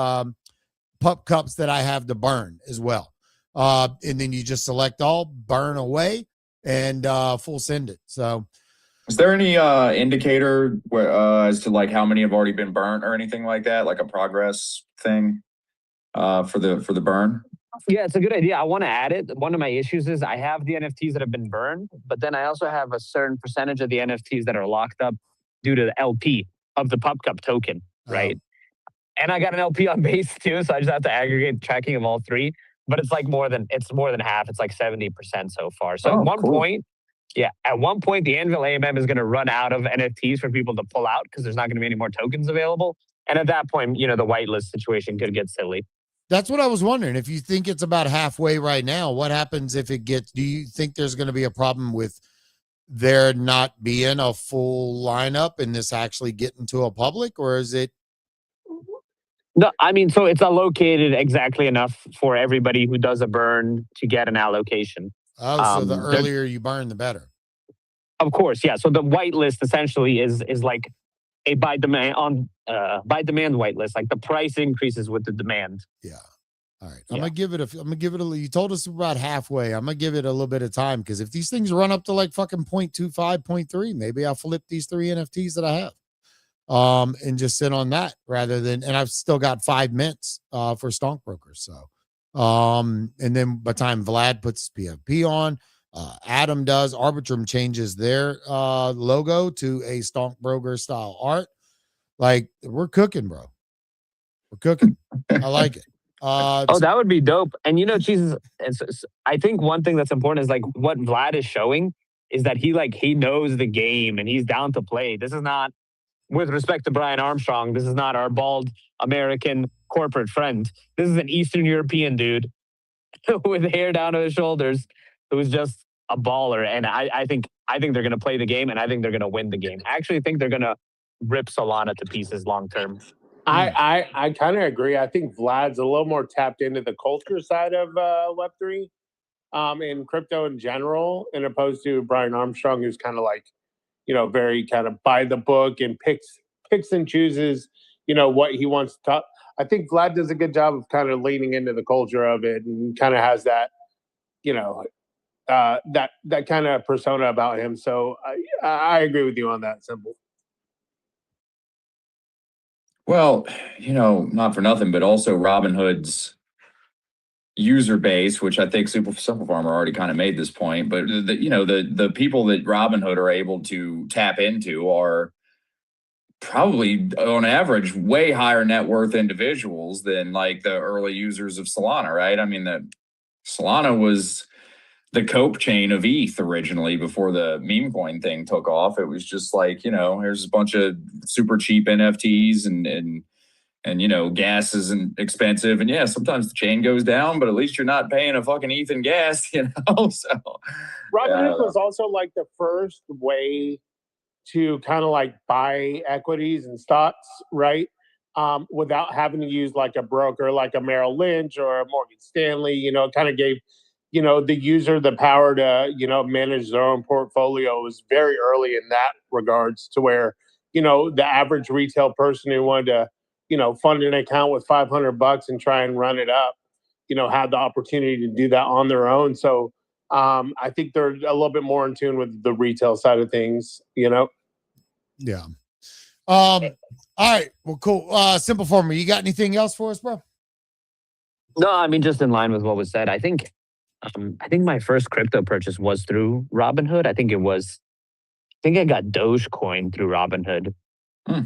Pup Cups that I have to burn as well. And then you just select all, burn away, and full send it. So, is there any indicator as to, like, how many have already been burnt or anything like that, like a progress thing for the burn? Yeah, it's a good idea. I want to add it. One of my issues is I have the NFTs that have been burned, but then I also have a certain percentage of the NFTs that are locked up due to the LP of the Pup Cup token, right? And I got an LP on base too, so I just have to aggregate tracking of all 3. But it's more than half. It's like 70% so far. So at one point, the Anvil AMM is going to run out of NFTs for people to pull out because there's not going to be any more tokens available. And at that point, the whitelist situation could get silly. That's what I was wondering. If you think it's about halfway right now, what happens if it gets? Do you think there's going to be a problem with there not being a full lineup and this actually getting to a public, or is it? No, I mean, so it's allocated exactly enough for everybody who does a burn to get an allocation. Oh, so the earlier you burn, the better. Of course, yeah. So the whitelist essentially is like a by demand whitelist. Like the price increases with the demand. Yeah. All right. I'm gonna give it a. You told us about halfway. I'm gonna give it a little bit of time, because if these things run up to like fucking 0.25, 0.3, maybe I'll flip these 3 NFTs that I have. And just sit on that rather than, and I've still got 5 mints for Stonkbrokers. So and then by the time Vlad puts PFP on, Adam does, Arbitrum changes their logo to a Stonkbroker style art. Like, we're cooking, bro. We're cooking. I like it. That would be dope. And Jesus, I think one thing that's important is like what Vlad is showing is that he knows the game and he's down to play. This is not, with respect to Brian Armstrong, this is not our bald American corporate friend. This is an Eastern European dude with hair down to his shoulders who's just a baller. And I think they're going to play the game, and I think they're going to win the game. I actually think they're going to rip Solana to pieces long term. I kind of agree. I think Vlad's a little more tapped into the culture side of Web3 in crypto in general, and opposed to Brian Armstrong, who's kind of like, very kind of by the book and picks and chooses, what he wants to talk. I think Vlad does a good job of kind of leaning into the culture of it, and kind of has that, that kind of persona about him. So I agree with you on that, Simple. Well, not for nothing, but also Robinhood's user base, which I think Simple Farmer already kind of made this point, but the people that Robinhood are able to tap into are probably on average way higher net worth individuals than like the early users of Solana, right? I mean, the Solana was the cope chain of ETH originally before the meme coin thing took off. It was just like, here's a bunch of super cheap NFTs and gas isn't expensive. And yeah, sometimes the chain goes down, but at least you're not paying a fucking ETH in gas, So Robinhood was also like the first way to kind of like buy equities and stocks, right? Without having to use like a broker, like a Merrill Lynch or a Morgan Stanley, it kind of gave, the user the power to, manage their own portfolio. It was very early in that regards, to where, the average retail person who wanted to, fund an account with $500 and try and run it up, had the opportunity to do that on their own. So I think they're a little bit more in tune with the retail side of things, Yeah. All right. Well, cool. Simple Farmer, you got anything else for us, bro? No, I mean, just in line with what was said, I think my first crypto purchase was through Robinhood. I think I got Dogecoin through Robinhood.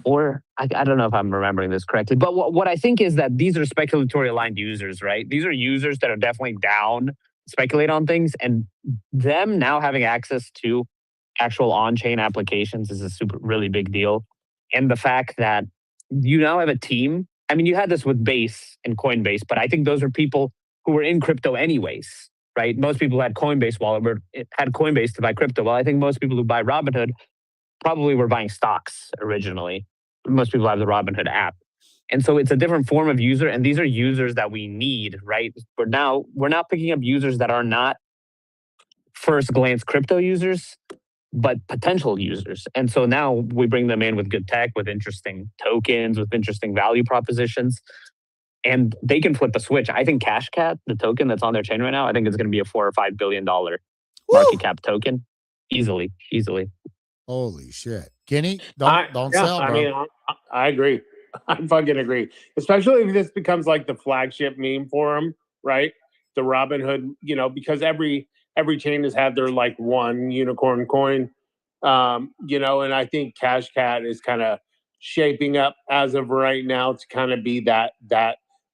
Or I don't know if I'm remembering this correctly, but what I think is that these are speculatory aligned users, right? These are users that are definitely down, speculate on things, and them now having access to actual on-chain applications is a really big deal. And the fact that you now have a team. I mean, you had this with Base and Coinbase, but I think those are people who were in crypto anyways, right? Most people had Coinbase wallet, had Coinbase to buy crypto. Well, I think most people who buy Robinhood probably were buying stocks originally. Most people have the Robinhood app. And so it's a different form of user. And these are users that we need, right? We're now picking up users that are not first glance crypto users, but potential users. And so now we bring them in with good tech, with interesting tokens, with interesting value propositions. And they can flip a switch. I think CashCat, the token that's on their chain right now, I think it's going to be a $4 or $5 billion market cap token. Easily. Holy shit. Kenny, don't sell, bro. I mean, I agree. I fucking agree. Especially if this becomes like the flagship meme for them, right? The Robinhood, because every chain has had their like one unicorn coin, and I think CashCat is kind of shaping up as of right now to kind of be that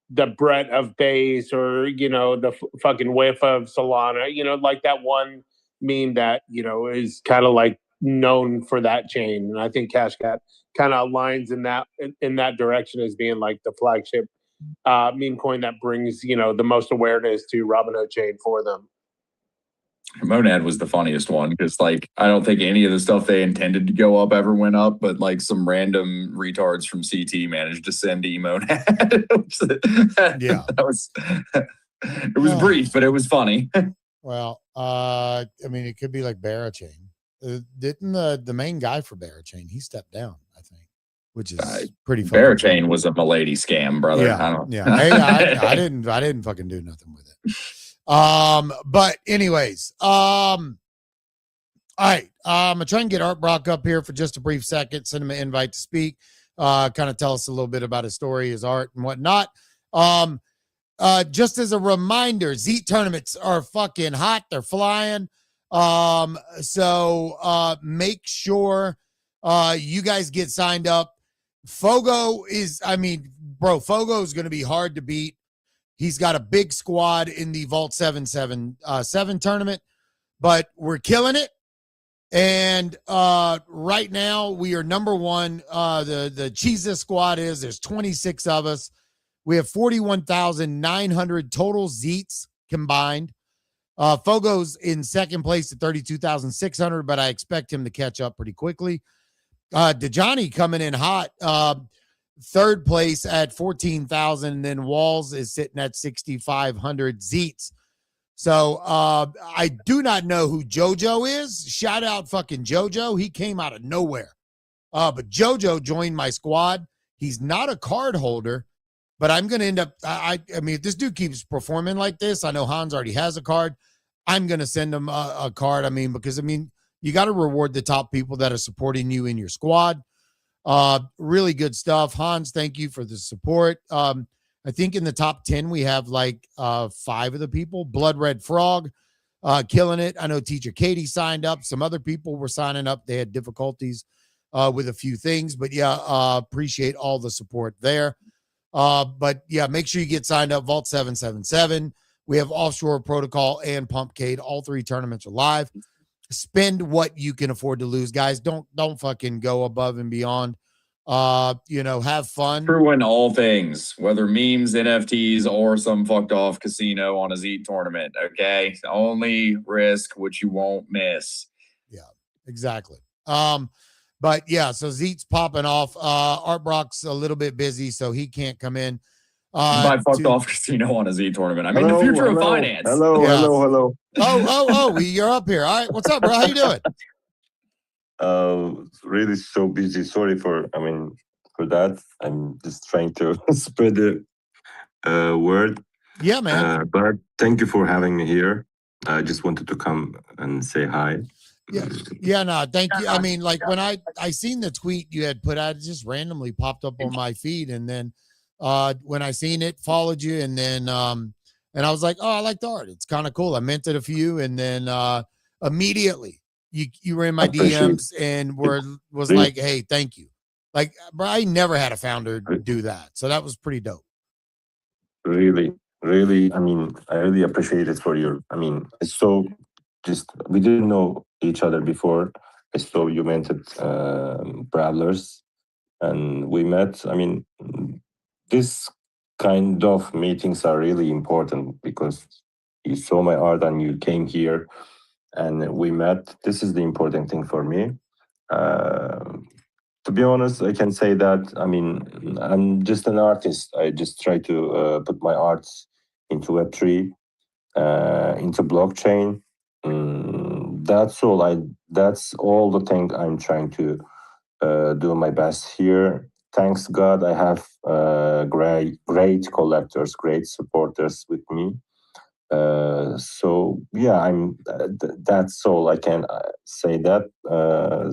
the Brett of Base, or, the fucking whiff of Solana, like that one meme that, is kind of like known for that chain, and I think Cash Cat kind of aligns in that direction as being like the flagship meme coin that brings the most awareness to Robinhood chain for them. Monad was the funniest one because, like, I don't think any of the stuff they intended to go up ever went up, but like some random retards from CT managed to send Monad. Yeah, it was brief, but it was funny. Well, I mean, it could be like Barachain. Didn't the main guy for Barachain, he stepped down, I think, which is pretty funny. Barachain was a milady scam, brother. Yeah. Hey, I didn't fucking do nothing with it. But anyways, all right. I'm gonna try and get Art Brock up here for just a brief second, send him an invite to speak, kind of tell us a little bit about his story, his art, and whatnot. Just as a reminder, Zeet tournaments are fucking hot, they're flying. So make sure you guys get signed up. Fogo is gonna be hard to beat. He's got a big squad in the Vault 777 tournament, but we're killing it. And right now we are number one. The Jesus squad there's 26 of us. We have 41,900 total Zeets combined. Fogo's in second place at 32,600, but I expect him to catch up pretty quickly. Dejani coming in hot. Third place at 14,000, and then Walls is sitting at 6,500 Zeets. So I do not know who JoJo is. Shout out fucking JoJo. He came out of nowhere. But JoJo joined my squad. He's not a card holder, but I'm going to end up, I mean, if this dude keeps performing like this, I know Hans already has a card. I'm going to send him a card. Because you got to reward the top people that are supporting you in your squad. Really good stuff. Hans, thank you for the support. I think in the top 10, we have like 5 of the people. Blood Red Frog, killing it. I know Teacher Katie signed up. Some other people were signing up. They had difficulties with a few things, but appreciate all the support there. But make sure you get signed up. Vault 777. We have Offshore Protocol and Pumpcade. All 3 tournaments are live. Spend what you can afford to lose, guys. Don't fucking go above and beyond. Have fun. True in all things, whether memes, NFTs, or some fucked off casino on a Zeet tournament. Okay, only risk what you won't miss. Yeah, exactly. So Zeet's popping off. Art Brock's a little bit busy, so he can't come in. By fucked off casino on a Zeet tournament. I mean, the future of finance. Hello. Oh, you're up here. All right, what's up, bro? How you doing? Really so busy. Sorry for that. I'm just trying to spread the word. Yeah, man. But thank you for having me here. I just wanted to come and say hi. Yeah, no, thank you. I mean, like when I seen the tweet you had put out, it just randomly popped up on my feed, and then when I seen it, followed you, and then and I was like, oh, I like the art. It's kind of cool. I minted a few, and then immediately you were in my DMs and was like, hey, thank you. Like, bro, I never had a founder do that, so that was pretty dope. Really, I mean, I really appreciate it for your. I mean, it's so just we didn't know each other before. I saw you minted Brawlers, and we met. I mean, this kind of meetings are really important because you saw my art and you came here and we met. This is the important thing for me. To be honest, I can say that, I mean, I'm just an artist. I just try to put my arts into Web3, into blockchain. That's all. That's all the thing I'm trying to do my best here. Thanks God, I have great collectors, great supporters with me. So yeah, that's all I can say that.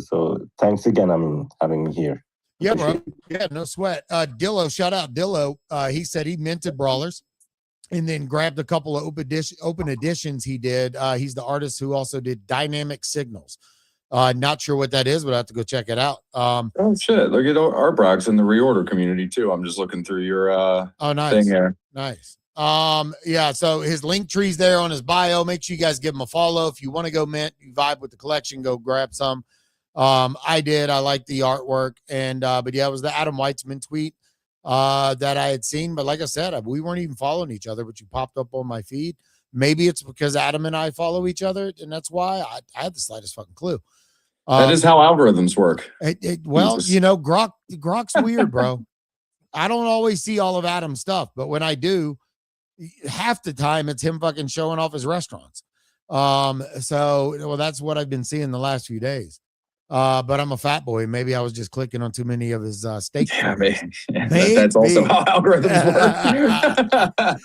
So thanks again. I mean, having me here. Yeah, bro. Yeah, no sweat. Dillo, shout out Dillo. He said he minted Brawlers and then grabbed a couple of open editions he did. He's the artist who also did Dynamic Signals. Not sure what that is, but I have to go check it out. Oh shit! Look at Art Brock's in the reorder community too. I'm just looking through your nice thing here. Nice. Yeah, so his link tree's there on his bio. Make sure you guys give him a follow. If you want to go mint, you vibe with the collection, go grab some. I did. I liked the artwork, and but yeah, it was the Adam Weitzman tweet that I had seen. But like I said, we weren't even following each other, but you popped up on my feed. Maybe it's because Adam and I follow each other, and that's why I had the slightest fucking clue. That is how algorithms work. Well, Jesus. Grok's weird, bro. I don't always see all of Adam's stuff, but when I do, half the time it's him fucking showing off his restaurants. So that's what I've been seeing the last few days. But I'm a fat boy. Maybe I was just clicking on too many of his steak. Yeah, maybe. That's also how algorithms work.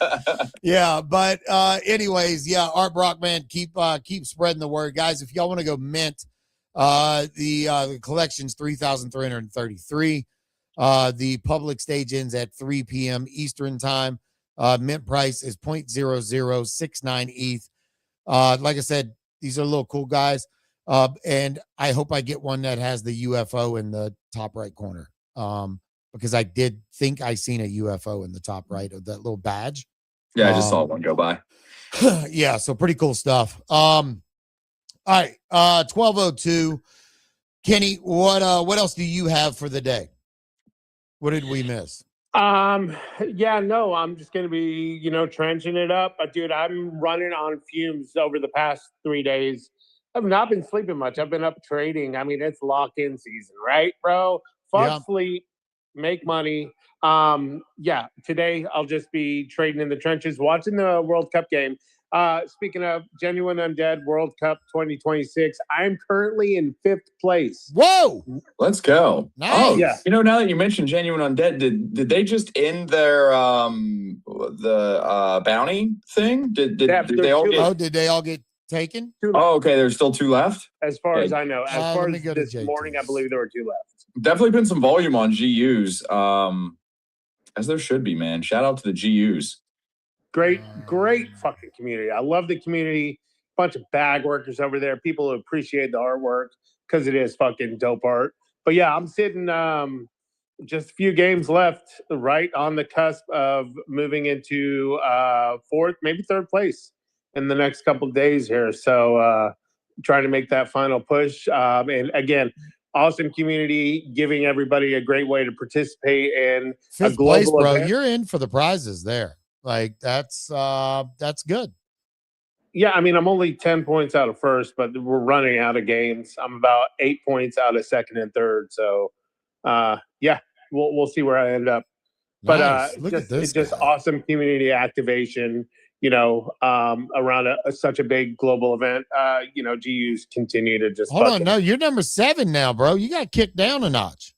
Yeah, but anyways, yeah, Art Brock, man, keep spreading the word, guys. If y'all want to go mint, the collection's 3,333. The public stage ends at 3 p.m. Eastern time. Mint price is 0.0069 ETH. Like I said, these are little cool guys. And I hope I get one that has the UFO in the top right corner. Because I did think I seen a UFO in the top right of that little badge. Yeah, I just saw one go by. Yeah, so pretty cool stuff. All right, 12:02. Kenny, what else do you have for the day? What did we miss? Yeah, no, I'm just gonna be, trenching it up. But dude, I'm running on fumes over the past 3 days. I've not been sleeping much. I've been up trading. I mean, it's lock-in season, right, bro? Fuck sleep, make money. Yeah, today I'll just be trading in the trenches, watching the World Cup game. Speaking of Genuine Undead World Cup 2026, I'm currently in 5th place. Whoa! Let's go. Nice. Oh, yeah. Now that you mentioned Genuine Undead, did they just end their the bounty thing? Did they all get? Oh, did they all get taken? Oh, okay. There's still 2 left. As far as I know, as far as this morning, I believe there were 2 left. Definitely been some volume on GUs, as there should be, man. Shout out to the GUs. Great fucking community. I love the community. Bunch of bag workers over there. People who appreciate the artwork because it is fucking dope art. But yeah, I'm sitting just a few games left, right on the cusp of moving into 4th, maybe 3rd place in the next couple of days here. So trying to make that final push. And again, awesome community, giving everybody a great way to participate in 5th a global place, bro. event. You're in for the prizes there. Like that's good. Yeah, I mean, I'm only 10 points out of 1st, but we're running out of games. I'm about 8 points out of 2nd and 3rd. So yeah, we'll see where I end up. Nice. But it's just awesome community activation, around such a big global event. GUs continue to just hold on. No, you're number 7 now, bro. You got kicked down a notch.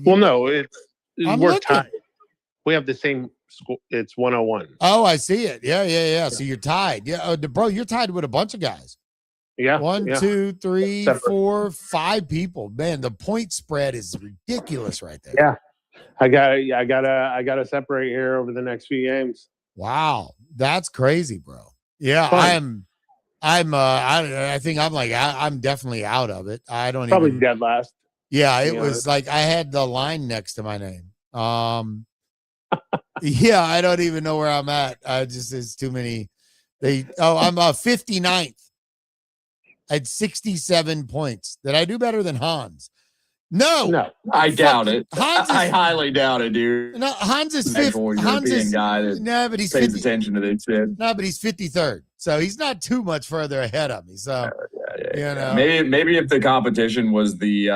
Well, no, we're tied. We have the same score. It's 101. Oh, I see it. Yeah. So you're tied. Yeah, bro, you're tied with a bunch of guys. Yeah. 1, 2, 3, 4, 5 people. Man, the point spread is ridiculous right there. Yeah. I gotta separate here over the next few games. Wow, that's crazy, bro. Yeah, Fun. I think I'm definitely out of it. I don't probably even, dead last. Yeah, it was like I had the line next to my name. Yeah, I don't even know where I'm at. It's too many. I'm 59th. I had 67 points. Did I do better than Hans? No, I doubt it. I highly doubt it, dude. No, Hans is 50. Hans is guy that but he's pays 50, attention to this shit. No, but he's 53rd, so he's not too much further ahead of me. So maybe if the competition was the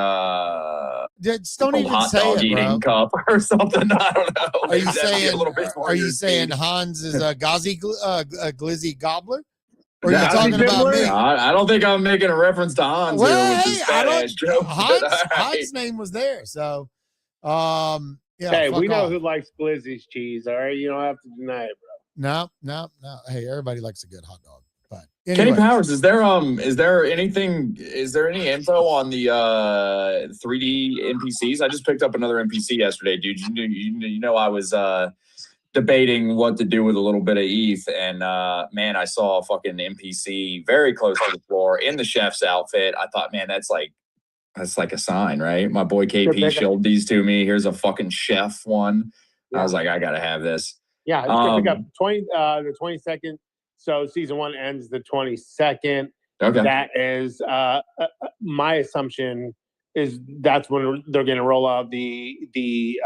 just don't even hot say dog it, eating bro. cup or something. I don't know. Are you saying? A little bit more Are you saying Hans is a glizzy gobbler? Or are you talking about me? I don't think I'm making a reference to Hans. Well, here with this fat-ass joke, Hans' name was there. So, yeah. Hey, we know who likes Glizzy's cheese. All right, you don't have to deny it, bro. No. Hey, everybody likes a good hot dog. But Kenny Powers, is there any info on the 3D NPCs? I just picked up another NPC yesterday, dude. You know I was debating what to do with a little bit of ETH, and man, I saw a fucking NPC very close to the floor in the chef's outfit. I thought, man, that's like a sign, right? My boy KP showed these to me. Here's a fucking chef one. Yeah. I was like, I gotta have this. Yeah, it's pick up the 22nd. So season 1 ends the 22nd. Okay. That is my assumption is that's when they're going to roll out the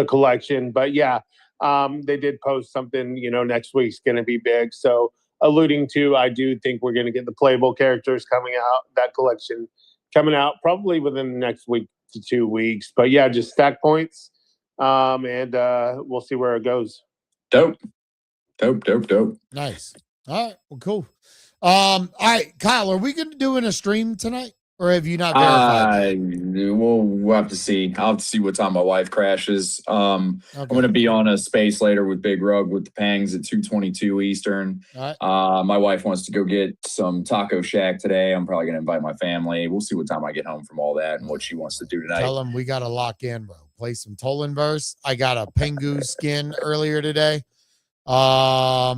collection. But yeah, they did post something. Next week's going to be big. So alluding to, I do think we're going to get the playable characters coming out. That collection coming out probably within the next week to 2 weeks. But yeah, just stack points, and we'll see where it goes. Dope. Nice. All right. Well, cool. All right, Kyle, are we going to do in a stream tonight, or have you not verified that? We'll have to see. I'll have to see what time my wife crashes. I'm going to be on a space later with Big Rug with the Pangs at 2:22 Eastern. All right. My wife wants to go get some Taco Shack today. I'm probably going to invite my family. We'll see what time I get home from all that and what she wants to do tonight. Tell them we got to lock in, bro. Play some Tolenverse. I got a Pengu skin earlier today. Well,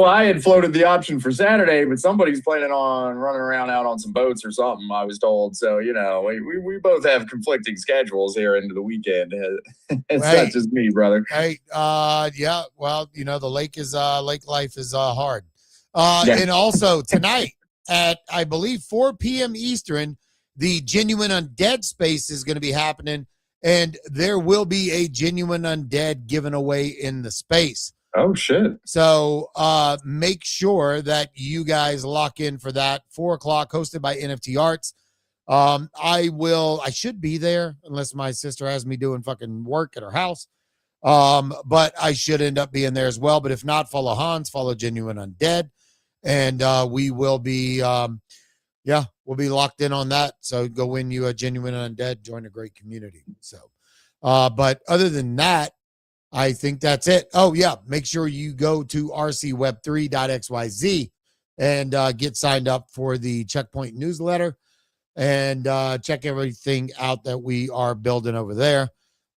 I had floated the option for Saturday, but somebody's planning on running around out on some boats or something, I was told. So, we both have conflicting schedules here into the weekend. It's not just me, brother. Hey, yeah, well, the lake life is hard. And also tonight at, I believe, 4 p.m. Eastern, the Genuine Undead space is going to be happening, and there will be a Genuine Undead given away in the space. Oh, shit. So make sure that you guys lock in for that. 4 o'clock, hosted by NFT Arts. I should be there unless my sister has me doing fucking work at her house. But I should end up being there as well. But if not, follow Hans, follow Genuine Undead. And we will be, we'll be locked in on that. So go win you a Genuine Undead, join a great community. So, but other than that, I think that's it. Oh, yeah. Make sure you go to rcweb3.xyz and get signed up for the Checkpoint newsletter and check everything out that we are building over there.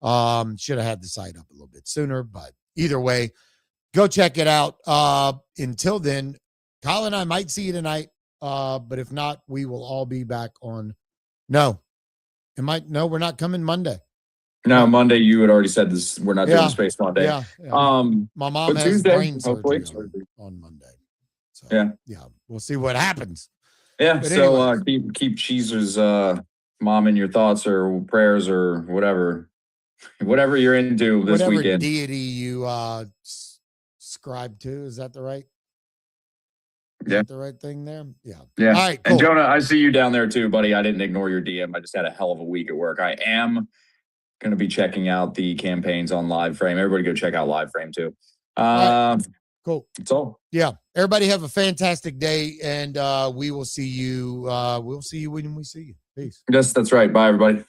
Should have had the site up a little bit sooner, but either way, go check it out. Until then, Kyle and I might see you tonight, but if not, we will all be back on. No, we're not coming Monday. No, Monday you had already said this. We're not doing Space Monday. Yeah. My mom has Tuesday, brain surgery on Monday. So yeah, we'll see what happens. Yeah. But so keep Cheezer's mom in your thoughts or prayers or whatever you're into this weekend. Whatever deity you subscribe to, is that the right? The right thing there? Yeah. Yeah. All right, cool. And Jonah, I see you down there too, buddy. I didn't ignore your DM. I just had a hell of a week at work. I am going to be checking out the campaigns on LiveFrame. Everybody go check out LiveFrame too. Right. Cool. That's all. Yeah. Everybody have a fantastic day, and we will see you. We'll see you when we see you. Peace. Yes, that's right. Bye, everybody.